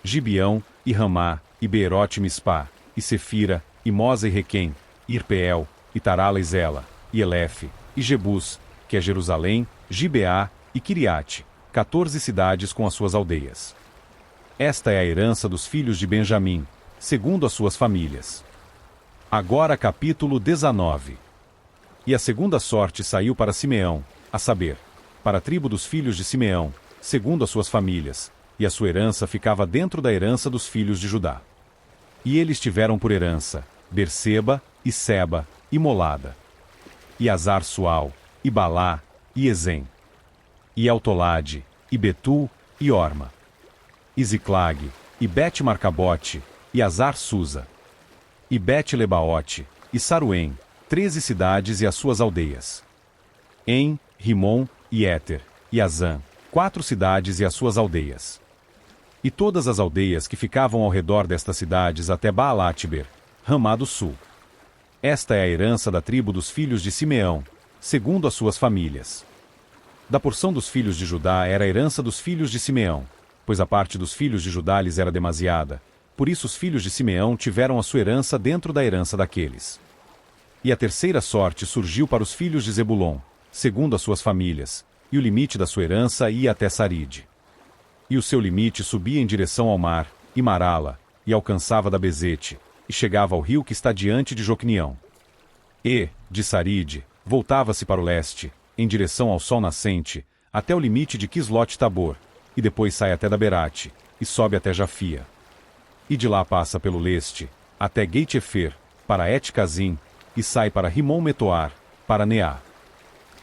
Gibeão, e Ramá, e Beerote-Mispá, e Sefira, e Mosa e Requém, e Irpeel, e Tarala e Zela, e Elefe, e Jebus, que é Jerusalém, Gibeá, e Kiriate, 14 cidades com as suas aldeias. Esta é a herança dos filhos de Benjamim, segundo as suas famílias. Agora capítulo 19. E a segunda sorte saiu para Simeão, a saber, para a tribo dos filhos de Simeão, segundo as suas famílias, e a sua herança ficava dentro da herança dos filhos de Judá. E eles tiveram por herança Berseba, e Seba, e Molada, e Azar-Sual, e Balá, e Ezem, e Eltolade, e Betul, e Orma, e Ziclag, e Bet-Marcabote, e Azar-Susa, e Bet-Lebaote, e Saruém, 13 cidades e as suas aldeias. Em, Rimon, e Éter, e Azã, 4 cidades e as suas aldeias. E todas as aldeias que ficavam ao redor destas cidades até Baalat-Ber, Ramá do sul. Esta é a herança da tribo dos filhos de Simeão, segundo as suas famílias. Da porção dos filhos de Judá era a herança dos filhos de Simeão, pois a parte dos filhos de Judá lhes era demasiada, por isso os filhos de Simeão tiveram a sua herança dentro da herança daqueles. E a terceira sorte surgiu para os filhos de Zebulon, segundo as suas famílias, e o limite da sua herança ia até Saride. E o seu limite subia em direção ao mar, e Marala, e alcançava da Bezete, e chegava ao rio que está diante de Joquenião. E, de Saride, voltava-se para o leste, em direção ao sol nascente, até o limite de Quislote-Tabor, e depois sai até Daberate, e sobe até Jafia. E de lá passa pelo leste, até Geit-Efer, para Et-Cazim, e sai para Rimon-Metoar, para Neá.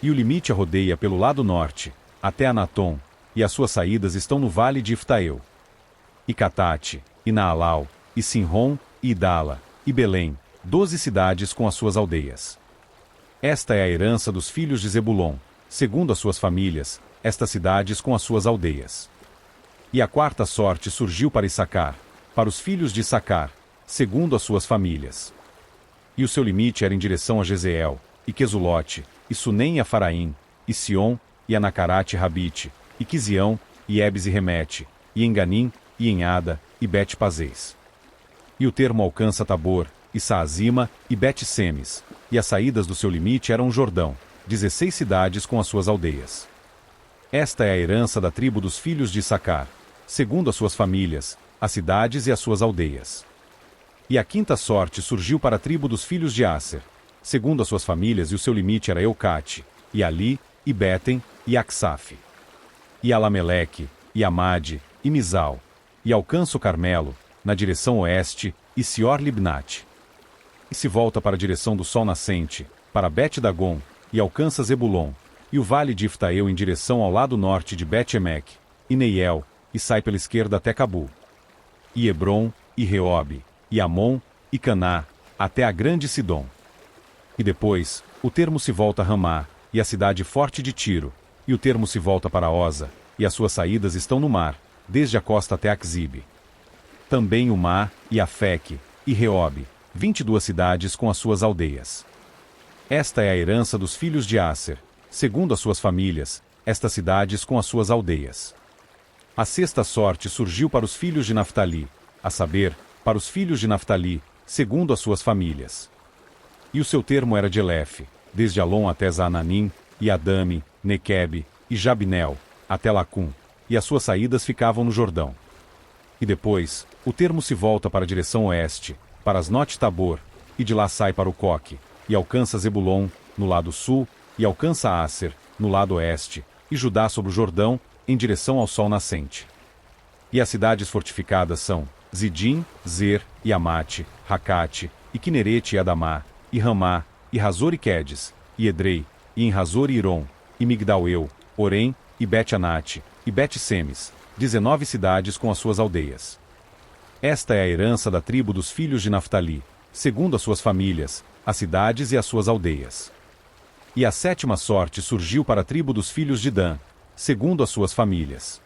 E o limite a rodeia pelo lado norte, até Anatom, e as suas saídas estão no vale de Iftael. E Catate, e Naalau, e Sinrom, e Idala, e Belém, 12 cidades com as suas aldeias. Esta é a herança dos filhos de Zebulon, segundo as suas famílias, estas cidades com as suas aldeias. E a quarta sorte surgiu para Issacar, para os filhos de Issacar, segundo as suas famílias. E o seu limite era em direção a Jezeel, e Quesulote, e Sunem e Afaraim, e Sion, e Anacarate e Rabite, e Quizião, e Ebes e Remete, e Enganim, e Enhada, e Bet-Pazês. E o termo alcança Tabor, e Saazima, e Bet-Semes, e as saídas do seu limite eram o Jordão, 16 cidades com as suas aldeias. Esta é a herança da tribo dos filhos de Issacar, segundo as suas famílias, as cidades e as suas aldeias. E a quinta sorte surgiu para a tribo dos filhos de Aser, segundo as suas famílias, e o seu limite era Eucate, e Ali, e Betem, e Aksaf. E Alameleque, e Amade, e Mizal, e alcança o Carmelo, na direção oeste, e Sior-Libnate. E se volta para a direção do sol nascente, para Bet-Dagon, e alcança Zebulon, e o vale de Iftael em direção ao lado norte de Bet-Emek, e Neiel, e sai pela esquerda até Cabu. E Hebron, e Reobe, e Amon, e Caná, até a grande Sidom. E depois, o termo se volta a Ramá, e a cidade forte de Tiro, e o termo se volta para Oza, e as suas saídas estão no mar, desde a costa até Axibe. Também Umá, e Afeque, e Reobe, 22 cidades com as suas aldeias. Esta é a herança dos filhos de Aser, segundo as suas famílias, estas cidades com as suas aldeias. A sexta sorte surgiu para os filhos de Naftali, a saber, para os filhos de Naftali, segundo as suas famílias. E o seu termo era de Elefe, desde Alon até Zaananim, e Adame, Nequebe, e Jabnel, até Lacum, e as suas saídas ficavam no Jordão. E depois, o termo se volta para a direção oeste, para Asnote-Tabor, e de lá sai para o Coque, e alcança Zebulon, no lado sul, e alcança Aser, no lado oeste, e Judá sobre o Jordão, em direção ao sol nascente. E as cidades fortificadas são Zidim, Zer, e Amate, Racate, e Quinerete e Adamá, e Ramá, e Razor e Quedes, e Edrei, e em Razor e Iron, e Migdal-eu, Orém, e Bet-Anate, e Bet-Semes, 19 cidades com as suas aldeias. Esta é a herança da tribo dos filhos de Naftali, segundo as suas famílias, as cidades e as suas aldeias. E a sétima sorte surgiu para a tribo dos filhos de Dan, segundo as suas famílias.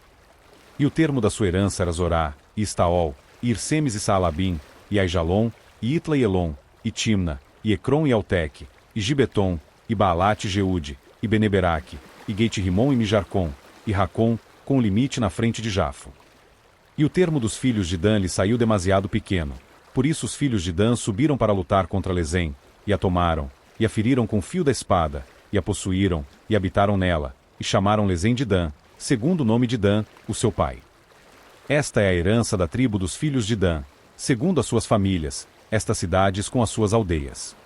E o termo da sua herança era Zorá, e Estaol, e Irsemes e Saalabim, e Aijalon, e Itla e Elon, e Timna, e Ecrom e Alteque, e Gibeton, e Baalate e Jeude, e Beneberaque, e Geit-Rimon e Mijarcom, e Racom, com o limite na frente de Jafo. E o termo dos filhos de Dan lhe saiu demasiado pequeno, por isso os filhos de Dan subiram para lutar contra Lezém, e a tomaram, e a feriram com o fio da espada, e a possuíram, e habitaram nela, e chamaram Lezém de Dan, segundo o nome de Dan, o seu pai. Esta é a herança da tribo dos filhos de Dan, segundo as suas famílias, estas cidades com as suas aldeias.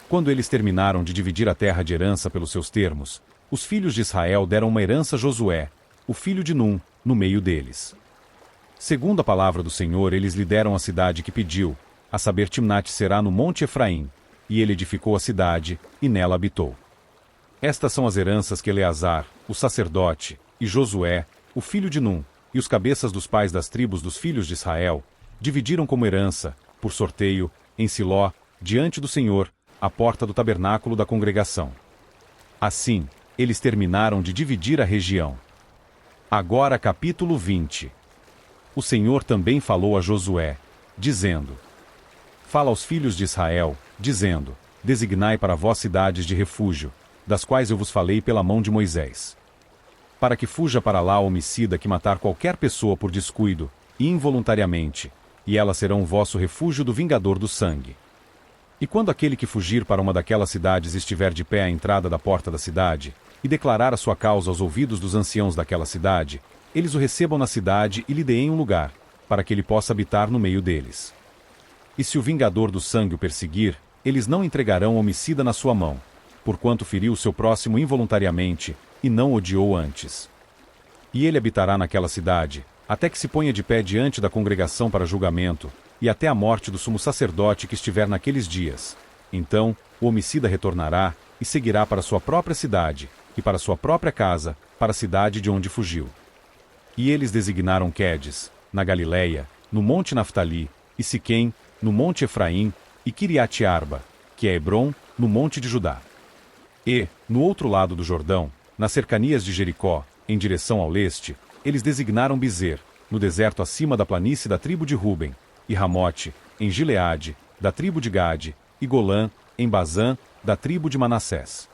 Quando eles terminaram de dividir a terra de herança pelos seus termos, os filhos de Israel deram uma herança a Josué, o filho de Num, no meio deles. Segundo a palavra do Senhor, eles lhe deram a cidade que pediu, a saber Timnate-Será no monte Efraim, e ele edificou a cidade, e nela habitou. Estas são as heranças que Eleazar, o sacerdote, e Josué, o filho de Num, e os cabeças dos pais das tribos dos filhos de Israel, dividiram como herança, por sorteio, em Siló, diante do Senhor, à porta do tabernáculo da congregação. Assim, eles terminaram de dividir a região. Agora capítulo 20. O Senhor também falou a Josué, dizendo: Fala aos filhos de Israel, dizendo: Designai para vós cidades de refúgio, das quais eu vos falei pela mão de Moisés. Para que fuja para lá o homicida que matar qualquer pessoa por descuido, involuntariamente, e elas serão o vosso refúgio do vingador do sangue. E quando aquele que fugir para uma daquelas cidades estiver de pé à entrada da porta da cidade, e declarar a sua causa aos ouvidos dos anciãos daquela cidade, eles o recebam na cidade e lhe deem um lugar, para que ele possa habitar no meio deles. E se o vingador do sangue o perseguir, eles não entregarão homicida na sua mão, porquanto feriu seu próximo involuntariamente, e não odiou antes. E ele habitará naquela cidade, até que se ponha de pé diante da congregação para julgamento, e até a morte do sumo sacerdote que estiver naqueles dias. Então, o homicida retornará, e seguirá para sua própria cidade, e para sua própria casa, para a cidade de onde fugiu. E eles designaram Quedes, na Galiléia, no monte Naftali, e Siquém, no monte Efraim, e Quiriate-Arba, que é Hebrom, no monte de Judá. E, no outro lado do Jordão, nas cercanias de Jericó, em direção ao leste, eles designaram Bizer, no deserto acima da planície da tribo de Ruben, e Ramote, em Gileade, da tribo de Gade, e Golã, em Bazã, da tribo de Manassés.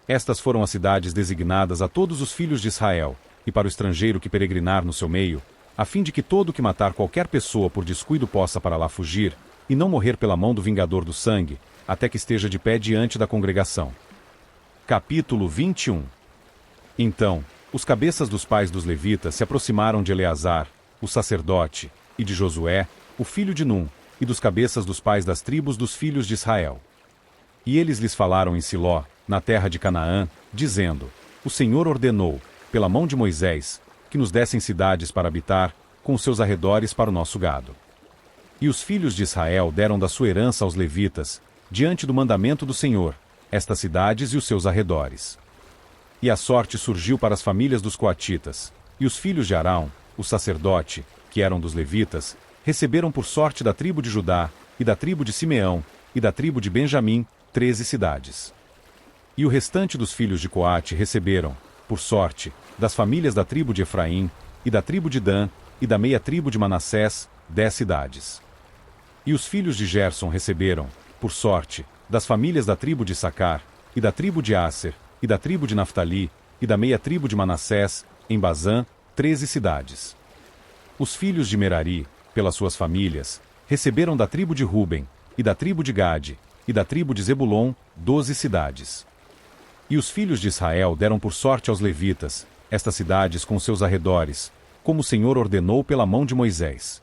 Estas foram as cidades designadas a todos os filhos de Israel, e para o estrangeiro que peregrinar no seu meio, a fim de que todo que matar qualquer pessoa por descuido possa para lá fugir, e não morrer pela mão do vingador do sangue, até que esteja de pé diante da congregação. Capítulo 21. Então, os cabeças dos pais dos levitas se aproximaram de Eleazar, o sacerdote, e de Josué, o filho de Num, e dos cabeças dos pais das tribos dos filhos de Israel. E eles lhes falaram em Siló, na terra de Canaã, dizendo: O Senhor ordenou, pela mão de Moisés, que nos dessem cidades para habitar, com seus arredores para o nosso gado. E os filhos de Israel deram da sua herança aos levitas, diante do mandamento do Senhor, estas cidades e os seus arredores. E a sorte surgiu para as famílias dos coatitas, e os filhos de Arão, o sacerdote, que eram dos levitas, receberam por sorte da tribo de Judá, e da tribo de Simeão, e da tribo de Benjamim, 13 cidades. E o restante dos filhos de Coate receberam, por sorte, das famílias da tribo de Efraim, e da tribo de Dan, e da meia tribo de Manassés, 10 cidades. E os filhos de Gerson receberam, por sorte, das famílias da tribo de Issacar, e da tribo de Asser, e da tribo de Naftali, e da meia tribo de Manassés, em Bazã, 13 cidades. Os filhos de Merari, pelas suas famílias, receberam da tribo de Ruben, e da tribo de Gade, e da tribo de Zebulon, 12 cidades. E os filhos de Israel deram por sorte aos levitas, estas cidades com seus arredores, como o Senhor ordenou pela mão de Moisés.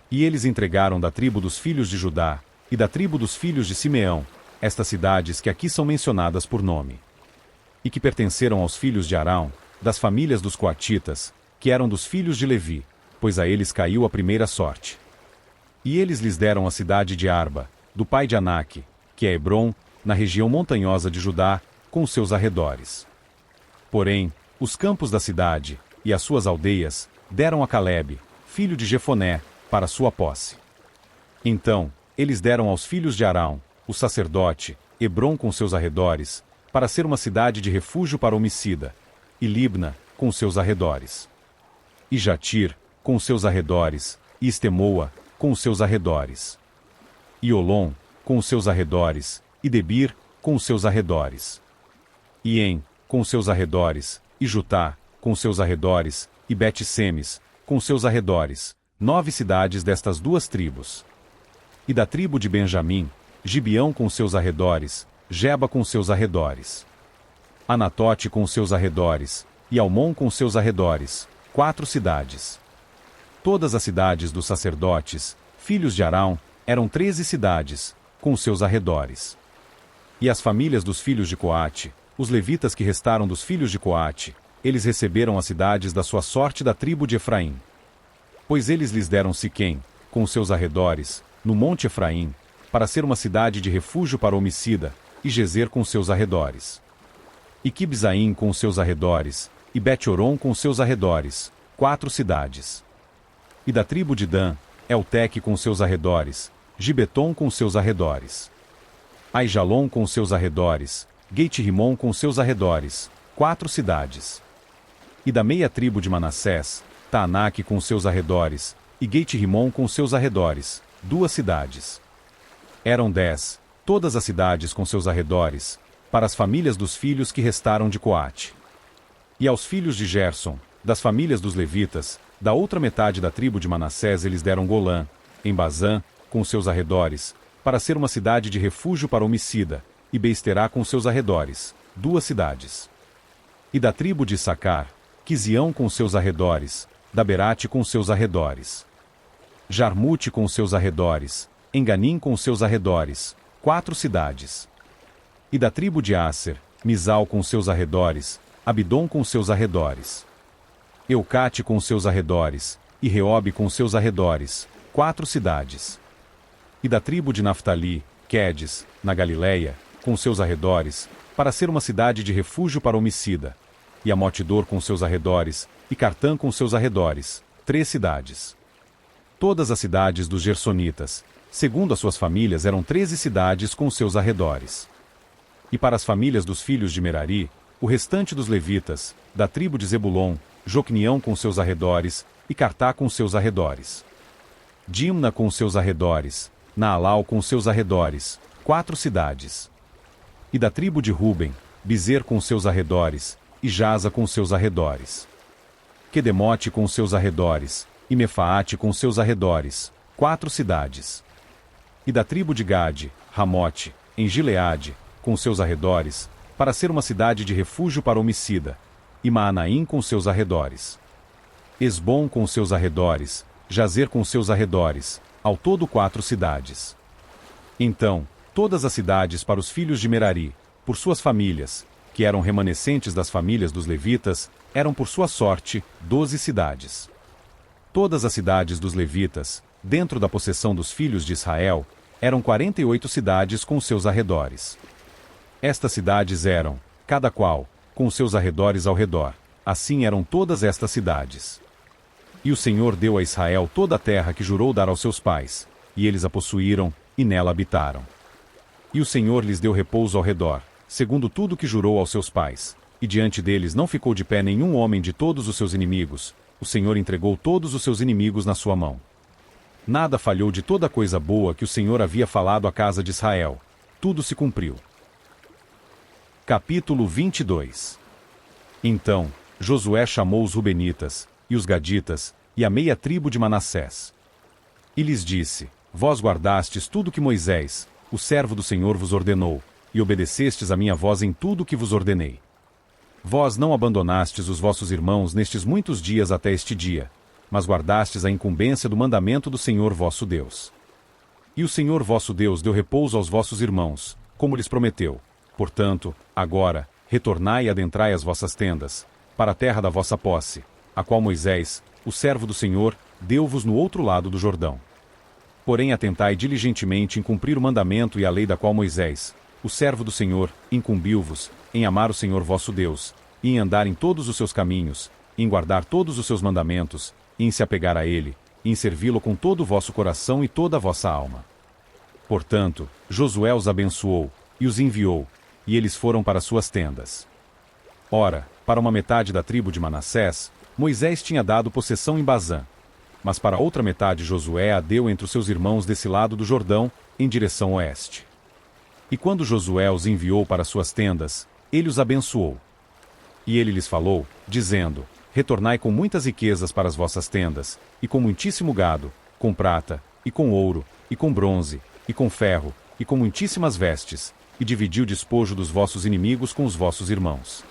E eles entregaram da tribo dos filhos de Judá, e da tribo dos filhos de Simeão, estas cidades que aqui são mencionadas por nome. E que pertenceram aos filhos de Arão, das famílias dos coatitas, que eram dos filhos de Levi, pois a eles caiu a primeira sorte. E eles lhes deram a cidade de Arba, do pai de Anaque, que é Hebrom, na região montanhosa de Judá, com os seus arredores. Porém, os campos da cidade, e as suas aldeias, deram a Calebe, filho de Jefoné, para sua posse. Então, eles deram aos filhos de Arão, o sacerdote, Hebrom com seus arredores, para ser uma cidade de refúgio para homicida, e Libna, com seus arredores. E Jatir, com seus arredores, e Estemoa, com seus arredores. E Olom, com seus arredores, e Debir, com seus arredores. E En, com seus arredores, e Jutá, com seus arredores, e Bet-Semes, com seus arredores, 9 cidades destas duas tribos. E da tribo de Benjamim, Gibeão com seus arredores, Geba com seus arredores. Anatote com seus arredores, e Almon com seus arredores, 4 cidades. Todas as cidades dos sacerdotes, filhos de Arão, eram 13 cidades, com seus arredores. E as famílias dos filhos de Coate, os levitas que restaram dos filhos de Coate, eles receberam as cidades da sua sorte da tribo de Efraim. Pois eles lhes deram Siquém, com seus arredores, no monte Efraim, para ser uma cidade de refúgio para homicida, e Gezer com seus arredores. E Quibzaim com seus arredores, e Bet-Oron com seus arredores, 4 cidades. E da tribo de Dan, Elteque com seus arredores, Gibeton com seus arredores. Aijalon com seus arredores, Geit-Rimon com seus arredores, 4 cidades. E da meia tribo de Manassés, Taanaque com seus arredores, e Geit-Rimon com seus arredores, 2 cidades. Eram 10, todas as cidades com seus arredores, para as famílias dos filhos que restaram de Coate. E aos filhos de Gerson, das famílias dos levitas, da outra metade da tribo de Manassés eles deram Golã, em Bazã, com seus arredores, para ser uma cidade de refúgio para homicida, e Beisterá com seus arredores, 2 cidades. E da tribo de Issacar, Quizião com seus arredores, Daberate com seus arredores. Jarmute com os seus arredores, Enganim com os seus arredores, 4 cidades. E da tribo de Asser, Misal com os seus arredores, Abidom com os seus arredores. Eucate com os seus arredores, e Reobe com os seus arredores, 4 cidades. E da tribo de Naftali, Quedes, na Galileia, com os seus arredores, para ser uma cidade de refúgio para homicida. E Amotidor com os seus arredores, e Cartã com os seus arredores, 3 cidades. Todas as cidades dos Gersonitas, segundo as suas famílias, eram 13 cidades com os seus arredores. E para as famílias dos filhos de Merari, o restante dos levitas, da tribo de Zebulon, Jocneão com seus arredores, e Cartá com seus arredores. Dimna com seus arredores, Naalau com seus arredores, 4 cidades. E da tribo de Ruben, Bizer com seus arredores, e Jaza com seus arredores. Quedemote com seus arredores, e Mefaate com seus arredores, 4 cidades. E da tribo de Gade, Ramote, em Gileade, com seus arredores, para ser uma cidade de refúgio para homicida, e Maanaim com seus arredores. Esbom com seus arredores, Jazer com seus arredores, ao todo 4 cidades. Então, todas as cidades para os filhos de Merari, por suas famílias, que eram remanescentes das famílias dos levitas, eram por sua sorte 12 cidades. Todas as cidades dos levitas, dentro da possessão dos filhos de Israel, eram 48 cidades com seus arredores. Estas cidades eram, cada qual, com seus arredores ao redor. Assim eram todas estas cidades. E o Senhor deu a Israel toda a terra que jurou dar aos seus pais, e eles a possuíram, e nela habitaram. E o Senhor lhes deu repouso ao redor, segundo tudo que jurou aos seus pais, e diante deles não ficou de pé nenhum homem de todos os seus inimigos, o Senhor entregou todos os seus inimigos na sua mão. Nada falhou de toda coisa boa que o Senhor havia falado à casa de Israel. Tudo se cumpriu. Capítulo 22. Então, Josué chamou os Rubenitas, e os Gaditas, e a meia tribo de Manassés. E lhes disse: Vós guardastes tudo que Moisés, o servo do Senhor, vos ordenou, e obedecestes a minha voz em tudo o que vos ordenei. Vós não abandonastes os vossos irmãos nestes muitos dias até este dia, mas guardastes a incumbência do mandamento do Senhor vosso Deus. E o Senhor vosso Deus deu repouso aos vossos irmãos, como lhes prometeu. Portanto, agora, retornai e adentrai as vossas tendas, para a terra da vossa posse, a qual Moisés, o servo do Senhor, deu-vos no outro lado do Jordão. Porém atentai diligentemente em cumprir o mandamento e a lei da qual Moisés, o servo do Senhor, incumbiu-vos, em amar o Senhor vosso Deus, e em andar em todos os seus caminhos, e em guardar todos os seus mandamentos, e em se apegar a ele, e em servi-lo com todo o vosso coração e toda a vossa alma. Portanto, Josué os abençoou, e os enviou, e eles foram para suas tendas. Ora, para uma metade da tribo de Manassés, Moisés tinha dado possessão em Bazã, mas para a outra metade Josué a deu entre os seus irmãos desse lado do Jordão, em direção oeste. E quando Josué os enviou para suas tendas, ele os abençoou. E ele lhes falou, dizendo: Retornai com muitas riquezas para as vossas tendas, e com muitíssimo gado, com prata, e com ouro, e com bronze, e com ferro, e com muitíssimas vestes, e dividi o despojo dos vossos inimigos com os vossos irmãos.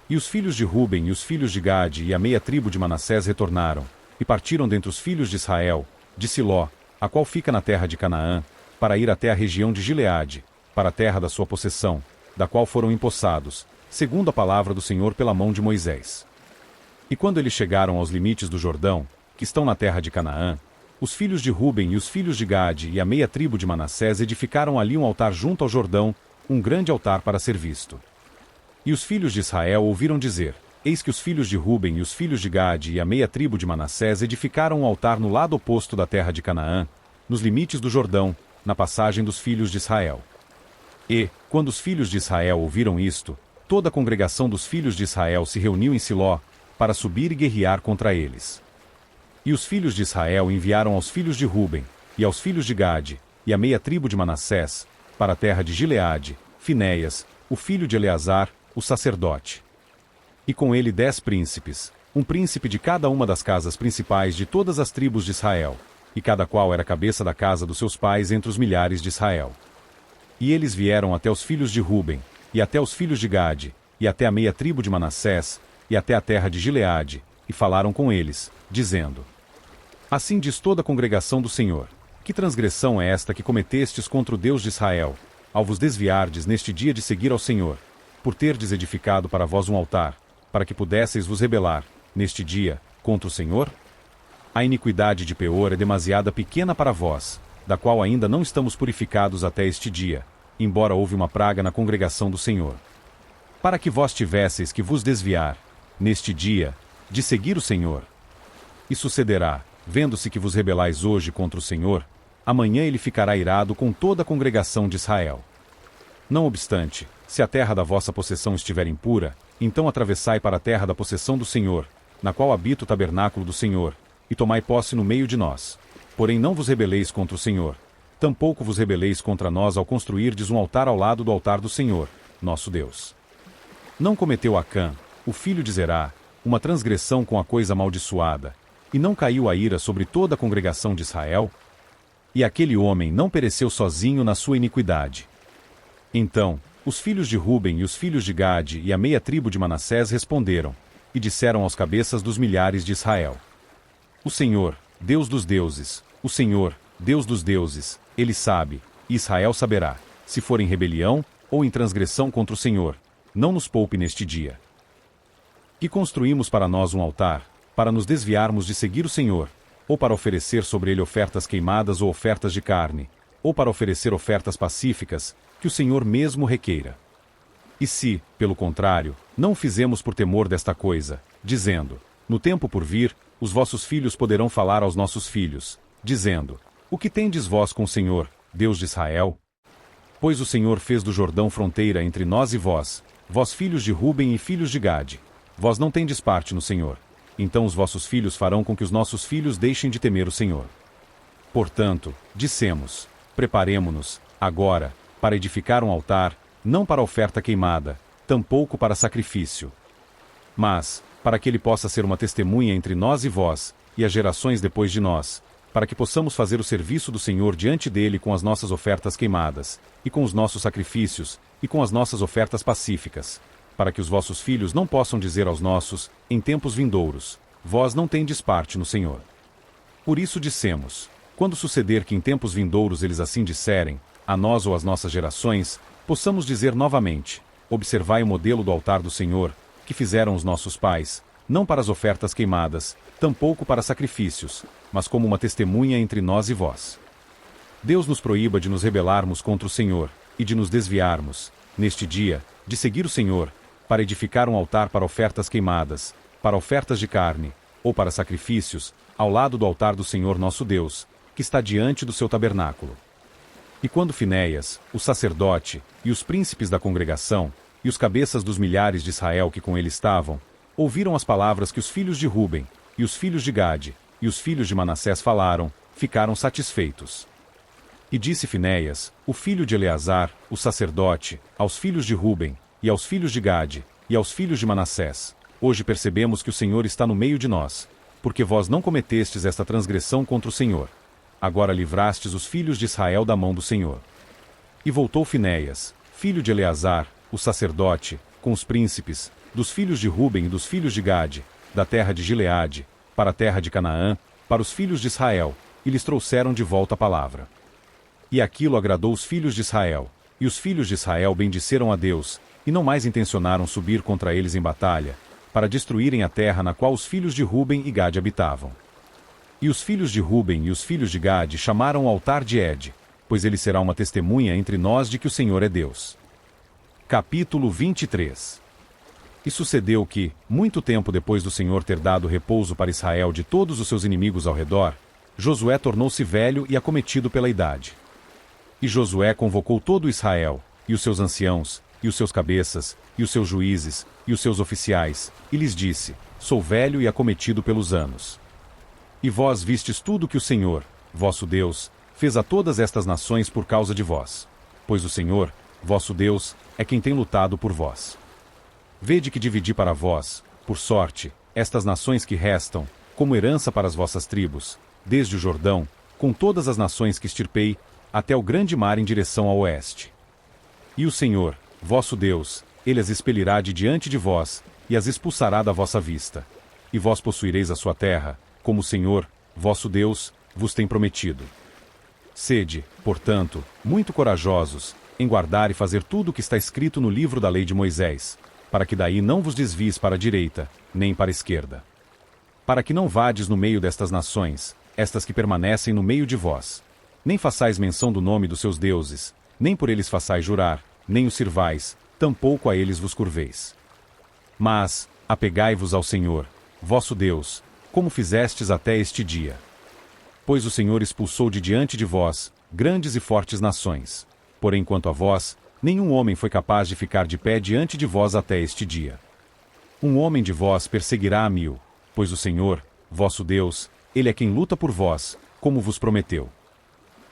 E os filhos de Ruben e os filhos de Gade e a meia tribo de Manassés retornaram, e partiram dentre os filhos de Israel, de Siló, a qual fica na terra de Canaã, para ir até a região de Gileade, para a terra da sua possessão, da qual foram empossados, segundo a palavra do Senhor pela mão de Moisés. E quando eles chegaram aos limites do Jordão, que estão na terra de Canaã, os filhos de Ruben e os filhos de Gade e a meia tribo de Manassés edificaram ali um altar junto ao Jordão, um grande altar para ser visto. E os filhos de Israel ouviram dizer: Eis que os filhos de Ruben e os filhos de Gade e a meia tribo de Manassés edificaram um altar no lado oposto da terra de Canaã, nos limites do Jordão, na passagem dos filhos de Israel. E, quando os filhos de Israel ouviram isto, toda a congregação dos filhos de Israel se reuniu em Siló, para subir e guerrear contra eles. E os filhos de Israel enviaram aos filhos de Ruben, e aos filhos de Gade, e a meia tribo de Manassés, para a terra de Gileade, Finéias, o filho de Eleazar, o sacerdote. E com ele 10 príncipes, um príncipe de cada uma das casas principais de todas as tribos de Israel, e cada qual era cabeça da casa dos seus pais entre os milhares de Israel. E eles vieram até os filhos de Ruben, e até os filhos de Gade, e até a meia tribo de Manassés, e até a terra de Gileade, e falaram com eles, dizendo: Assim diz toda a congregação do Senhor: que transgressão é esta que cometestes contra o Deus de Israel, ao vos desviardes neste dia de seguir ao Senhor, por terdes edificado para vós um altar, para que pudesseis vos rebelar, neste dia, contra o Senhor? A iniquidade de Peor é demasiada pequena para vós, da qual ainda não estamos purificados até este dia, embora houve uma praga na congregação do Senhor. Para que vós tivesseis que vos desviar, neste dia, de seguir o Senhor. E sucederá, vendo-se que vos rebelais hoje contra o Senhor, amanhã ele ficará irado com toda a congregação de Israel. Não obstante, se a terra da vossa possessão estiver impura, então atravessai para a terra da possessão do Senhor, na qual habita o tabernáculo do Senhor, e tomai posse no meio de nós. Porém não vos rebeleis contra o Senhor, tampouco vos rebeleis contra nós ao construirdes um altar ao lado do altar do Senhor, nosso Deus. Não cometeu Acã, o filho de Zerá, uma transgressão com a coisa amaldiçoada, e não caiu a ira sobre toda a congregação de Israel? E aquele homem não pereceu sozinho na sua iniquidade. Então, os filhos de Ruben e os filhos de Gade e a meia tribo de Manassés responderam, e disseram aos cabeças dos milhares de Israel: O Senhor, Deus dos deuses, o Senhor, Deus dos deuses, ele sabe, e Israel saberá, se for em rebelião ou em transgressão contra o Senhor, não nos poupe neste dia. E construímos para nós um altar, para nos desviarmos de seguir o Senhor, ou para oferecer sobre ele ofertas queimadas ou ofertas de carne, ou para oferecer ofertas pacíficas, que o Senhor mesmo requeira. E se, pelo contrário, não o fizemos por temor desta coisa, dizendo, no tempo por vir, os vossos filhos poderão falar aos nossos filhos, dizendo, o que tendes vós com o Senhor, Deus de Israel? Pois o Senhor fez do Jordão fronteira entre nós e vós, vós filhos de Ruben e filhos de Gade, vós não tendes parte no Senhor. Então os vossos filhos farão com que os nossos filhos deixem de temer o Senhor. Portanto, dissemos, preparemo-nos, agora, para edificar um altar, não para oferta queimada, tampouco para sacrifício. Mas, para que ele possa ser uma testemunha entre nós e vós, e as gerações depois de nós, para que possamos fazer o serviço do Senhor diante dele com as nossas ofertas queimadas, e com os nossos sacrifícios, e com as nossas ofertas pacíficas, para que os vossos filhos não possam dizer aos nossos, em tempos vindouros, vós não tendes parte no Senhor. Por isso dissemos, quando suceder que em tempos vindouros eles assim disserem, a nós ou às nossas gerações, possamos dizer novamente, observai o modelo do altar do Senhor, que fizeram os nossos pais, não para as ofertas queimadas, tampouco para sacrifícios, mas como uma testemunha entre nós e vós. Deus nos proíba de nos rebelarmos contra o Senhor, e de nos desviarmos, neste dia, de seguir o Senhor, para edificar um altar para ofertas queimadas, para ofertas de carne, ou para sacrifícios, ao lado do altar do Senhor nosso Deus, que está diante do seu tabernáculo. E quando Finéias, o sacerdote, e os príncipes da congregação, e os cabeças dos milhares de Israel que com ele estavam, ouviram as palavras que os filhos de Ruben, e os filhos de Gade, e os filhos de Manassés falaram, ficaram satisfeitos. E disse Finéias, o filho de Eleazar, o sacerdote, aos filhos de Ruben, e aos filhos de Gade, e aos filhos de Manassés, hoje percebemos que o Senhor está no meio de nós, porque vós não cometestes esta transgressão contra o Senhor. Agora livrastes os filhos de Israel da mão do Senhor. E voltou Finéias, filho de Eleazar, o sacerdote, com os príncipes, dos filhos de Ruben e dos filhos de Gade, da terra de Gileade, para a terra de Canaã, para os filhos de Israel, e lhes trouxeram de volta a palavra. E aquilo agradou os filhos de Israel, e os filhos de Israel bendisseram a Deus, e não mais intencionaram subir contra eles em batalha, para destruírem a terra na qual os filhos de Ruben e Gade habitavam. E os filhos de Ruben e os filhos de Gade chamaram o altar de Ed, pois ele será uma testemunha entre nós de que o Senhor é Deus. Capítulo 23. E sucedeu que, muito tempo depois do Senhor ter dado repouso para Israel de todos os seus inimigos ao redor, Josué tornou-se velho e acometido pela idade. E Josué convocou todo Israel, e os seus anciãos, e os seus cabeças, e os seus juízes, e os seus oficiais, e lhes disse, sou velho e acometido pelos anos. E vós vistes tudo que o Senhor, vosso Deus, fez a todas estas nações por causa de vós. Pois o Senhor, vosso Deus, é quem tem lutado por vós. Vede que dividi para vós, por sorte, estas nações que restam, como herança para as vossas tribos, desde o Jordão, com todas as nações que extirpei, até o grande mar em direção ao oeste. E o Senhor, vosso Deus, ele as expelirá de diante de vós, e as expulsará da vossa vista. E vós possuireis a sua terra, como o Senhor, vosso Deus, vos tem prometido. Sede, portanto, muito corajosos, em guardar e fazer tudo o que está escrito no livro da lei de Moisés, para que daí não vos desvies para a direita, nem para a esquerda. Para que não vades no meio destas nações, estas que permanecem no meio de vós. Nem façais menção do nome dos seus deuses, nem por eles façais jurar, nem os sirvais, tampouco a eles vos curveis. Mas, apegai-vos ao Senhor, vosso Deus, como fizestes até este dia. Pois o Senhor expulsou de diante de vós grandes e fortes nações. Porém, quanto a vós, nenhum homem foi capaz de ficar de pé diante de vós até este dia. Um homem de vós perseguirá a 1000, pois o Senhor, vosso Deus, ele é quem luta por vós, como vos prometeu.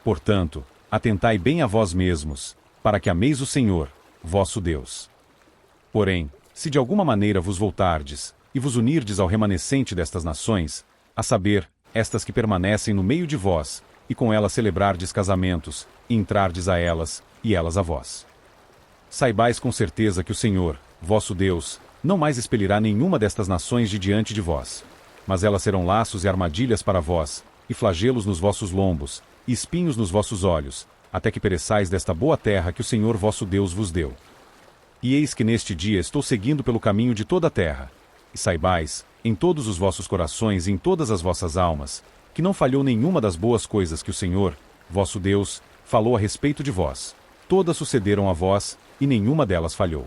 Portanto, atentai bem a vós mesmos, para que ameis o Senhor, vosso Deus. Porém, se de alguma maneira vos voltardes, e vos unirdes ao remanescente destas nações, a saber, estas que permanecem no meio de vós, e com elas celebrardes casamentos, e entrardes a elas, e elas a vós. Saibais com certeza que o Senhor, vosso Deus, não mais expelirá nenhuma destas nações de diante de vós. Mas elas serão laços e armadilhas para vós, e flagelos nos vossos lombos, e espinhos nos vossos olhos, até que pereçais desta boa terra que o Senhor vosso Deus vos deu. E eis que neste dia estou seguindo pelo caminho de toda a terra. E saibais, em todos os vossos corações e em todas as vossas almas, que não falhou nenhuma das boas coisas que o Senhor, vosso Deus, falou a respeito de vós. Todas sucederam a vós, e nenhuma delas falhou.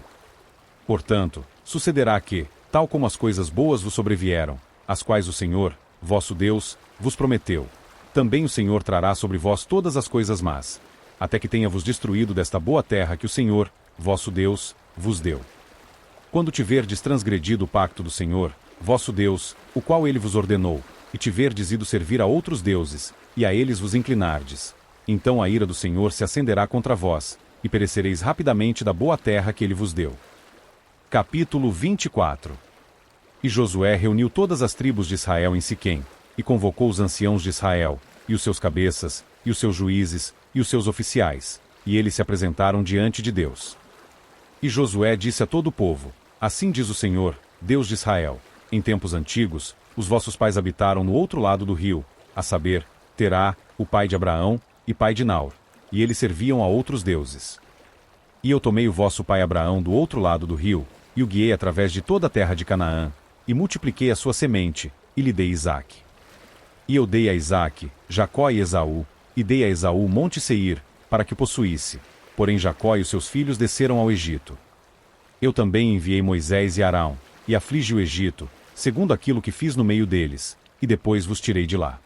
Portanto, sucederá que, tal como as coisas boas vos sobrevieram, as quais o Senhor, vosso Deus, vos prometeu, também o Senhor trará sobre vós todas as coisas más, até que tenha-vos destruído desta boa terra que o Senhor, vosso Deus, vos deu. Quando tiverdes transgredido o pacto do Senhor, vosso Deus, o qual ele vos ordenou, e tiverdes ido servir a outros deuses, e a eles vos inclinardes, então a ira do Senhor se acenderá contra vós, e perecereis rapidamente da boa terra que ele vos deu. Capítulo 24. E Josué reuniu todas as tribos de Israel em Siquém, e convocou os anciãos de Israel, e os seus cabeças, e os seus juízes, e os seus oficiais, e eles se apresentaram diante de Deus. E Josué disse a todo o povo: Assim diz o Senhor, Deus de Israel, em tempos antigos, os vossos pais habitaram no outro lado do rio, a saber, Terá, o pai de Abraão, e pai de Naor, e eles serviam a outros deuses. E eu tomei o vosso pai Abraão do outro lado do rio, e o guiei através de toda a terra de Canaã, e multipliquei a sua semente, e lhe dei Isaque. E eu dei a Isaque, Jacó e Esaú, e dei a Esaú Monte Seir, para que possuísse. Porém Jacó e os seus filhos desceram ao Egito. Eu também enviei Moisés e Arão, e afligi o Egito, segundo aquilo que fiz no meio deles, e depois vos tirei de lá.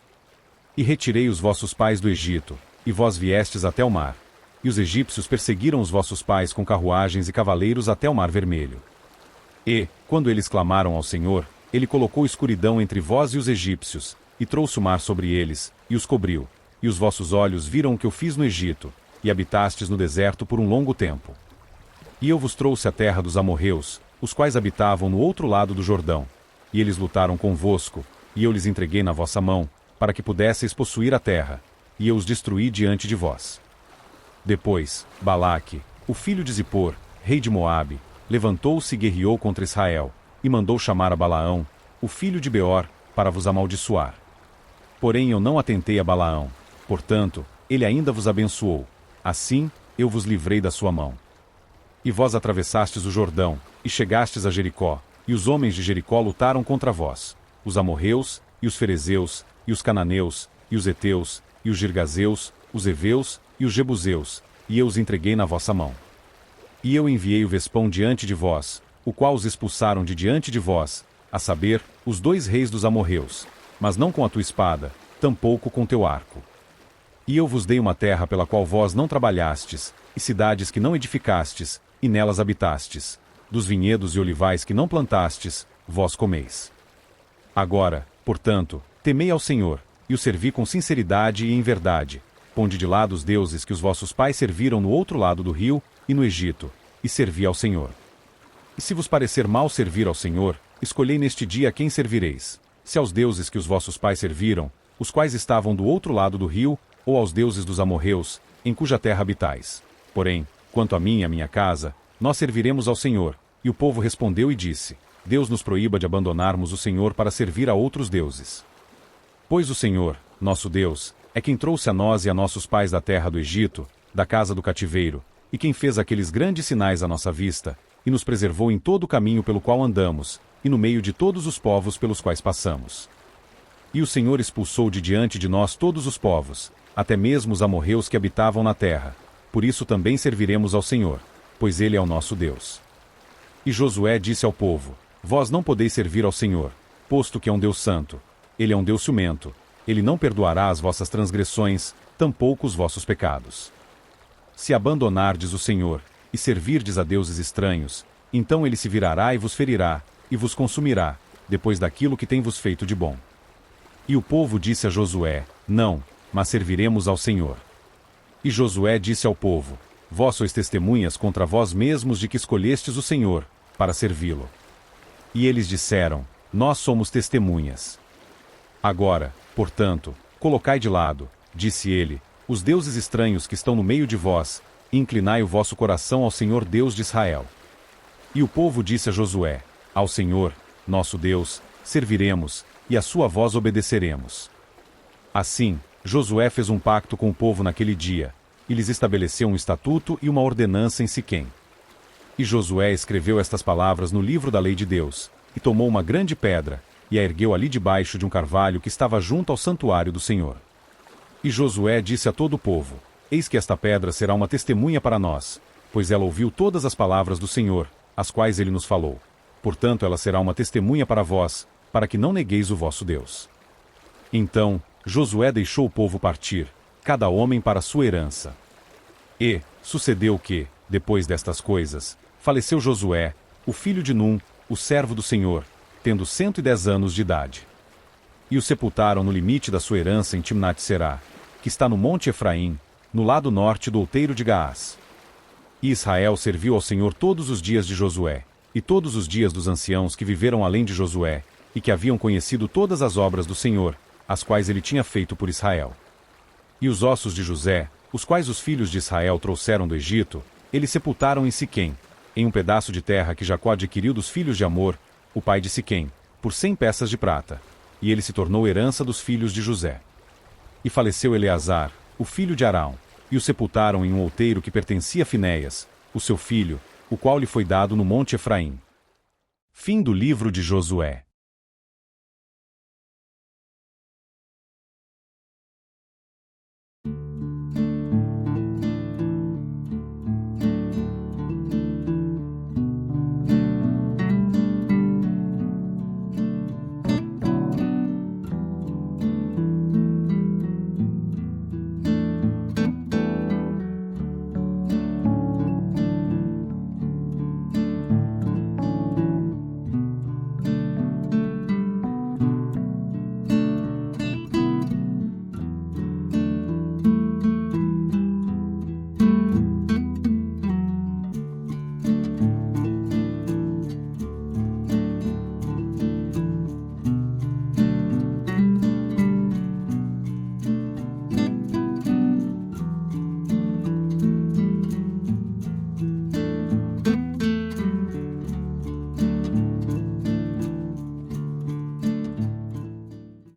E retirei os vossos pais do Egito, e vós viestes até o mar. E os egípcios perseguiram os vossos pais com carruagens e cavaleiros até o mar Vermelho. E, quando eles clamaram ao Senhor, ele colocou escuridão entre vós e os egípcios, e trouxe o mar sobre eles, e os cobriu. E os vossos olhos viram o que eu fiz no Egito, e habitastes no deserto por um longo tempo. E eu vos trouxe a terra dos amorreus, os quais habitavam no outro lado do Jordão. E eles lutaram convosco, e eu lhes entreguei na vossa mão, para que pudesseis possuir a terra, e eu os destruí diante de vós. Depois, Balaque, o filho de Zippor, rei de Moabe, levantou-se e guerreou contra Israel, e mandou chamar a Balaão, o filho de Beor, para vos amaldiçoar. Porém eu não atentei a Balaão, portanto, ele ainda vos abençoou. Assim, eu vos livrei da sua mão. E vós atravessastes o Jordão, e chegastes a Jericó, e os homens de Jericó lutaram contra vós, os amorreus, e os ferezeus, e os cananeus, e os heteus, e os girgazeus, os heveus, e os jebuseus, e eu os entreguei na vossa mão. E eu enviei o Vespão diante de vós, o qual os expulsaram de diante de vós, a saber, os 2 reis dos amorreus, mas não com a tua espada, tampouco com teu arco. E eu vos dei uma terra pela qual vós não trabalhastes, e cidades que não edificastes, e nelas habitastes. Dos vinhedos e olivais que não plantastes, vós comeis. Agora, portanto, temei ao Senhor, e o servi com sinceridade e em verdade. Ponde de lado os deuses que os vossos pais serviram no outro lado do rio, e no Egito, e servi ao Senhor. E se vos parecer mal servir ao Senhor, escolhei neste dia a quem servireis, se aos deuses que os vossos pais serviram, os quais estavam do outro lado do rio, ou aos deuses dos amorreus, em cuja terra habitais. Porém, quanto a mim e a minha casa, nós serviremos ao Senhor. E o povo respondeu e disse: Deus nos proíba de abandonarmos o Senhor para servir a outros deuses. Pois o Senhor, nosso Deus, é quem trouxe a nós e a nossos pais da terra do Egito, da casa do cativeiro, e quem fez aqueles grandes sinais à nossa vista, e nos preservou em todo o caminho pelo qual andamos, e no meio de todos os povos pelos quais passamos. E o Senhor expulsou de diante de nós todos os povos, até mesmo os amorreus que habitavam na terra. Por isso também serviremos ao Senhor, pois Ele é o nosso Deus. E Josué disse ao povo: Vós não podeis servir ao Senhor, posto que é um Deus santo. Ele é um Deus ciumento. Ele não perdoará as vossas transgressões, tampouco os vossos pecados. Se abandonardes o Senhor, e servirdes a deuses estranhos, então Ele se virará e vos ferirá, e vos consumirá, depois daquilo que tem vos feito de bom. E o povo disse a Josué: Não, mas serviremos ao Senhor. E Josué disse ao povo: Vós sois testemunhas contra vós mesmos de que escolhestes o Senhor, para servi-lo. E eles disseram: Nós somos testemunhas. Agora, portanto, colocai de lado, disse ele, os deuses estranhos que estão no meio de vós, e inclinai o vosso coração ao Senhor Deus de Israel. E o povo disse a Josué: Ao Senhor, nosso Deus, serviremos, e a sua voz obedeceremos. Assim, Josué fez um pacto com o povo naquele dia, e lhes estabeleceu um estatuto e uma ordenança em Siquém. E Josué escreveu estas palavras no livro da lei de Deus, e tomou uma grande pedra, e a ergueu ali debaixo de um carvalho que estava junto ao santuário do Senhor. E Josué disse a todo o povo: Eis que esta pedra será uma testemunha para nós, pois ela ouviu todas as palavras do Senhor, as quais ele nos falou. Portanto ela será uma testemunha para vós, para que não negueis o vosso Deus. Então, Josué deixou o povo partir, cada homem para a sua herança. E, sucedeu que, depois destas coisas, faleceu Josué, o filho de Num, o servo do Senhor, tendo 110 anos de idade. E o sepultaram no limite da sua herança em Timnat-Será, que está no monte Efraim, no lado norte do outeiro de Gaás. E Israel serviu ao Senhor todos os dias de Josué, e todos os dias dos anciãos que viveram além de Josué, e que haviam conhecido todas as obras do Senhor, as quais ele tinha feito por Israel. E os ossos de José, os quais os filhos de Israel trouxeram do Egito, eles sepultaram em Siquém, em um pedaço de terra que Jacó adquiriu dos filhos de Amor, o pai de Siquém, por 100 peças de prata, e ele se tornou herança dos filhos de José. E faleceu Eleazar, o filho de Arão, e o sepultaram em um outeiro que pertencia a Finéias, o seu filho, o qual lhe foi dado no monte Efraim. Fim do livro de Josué.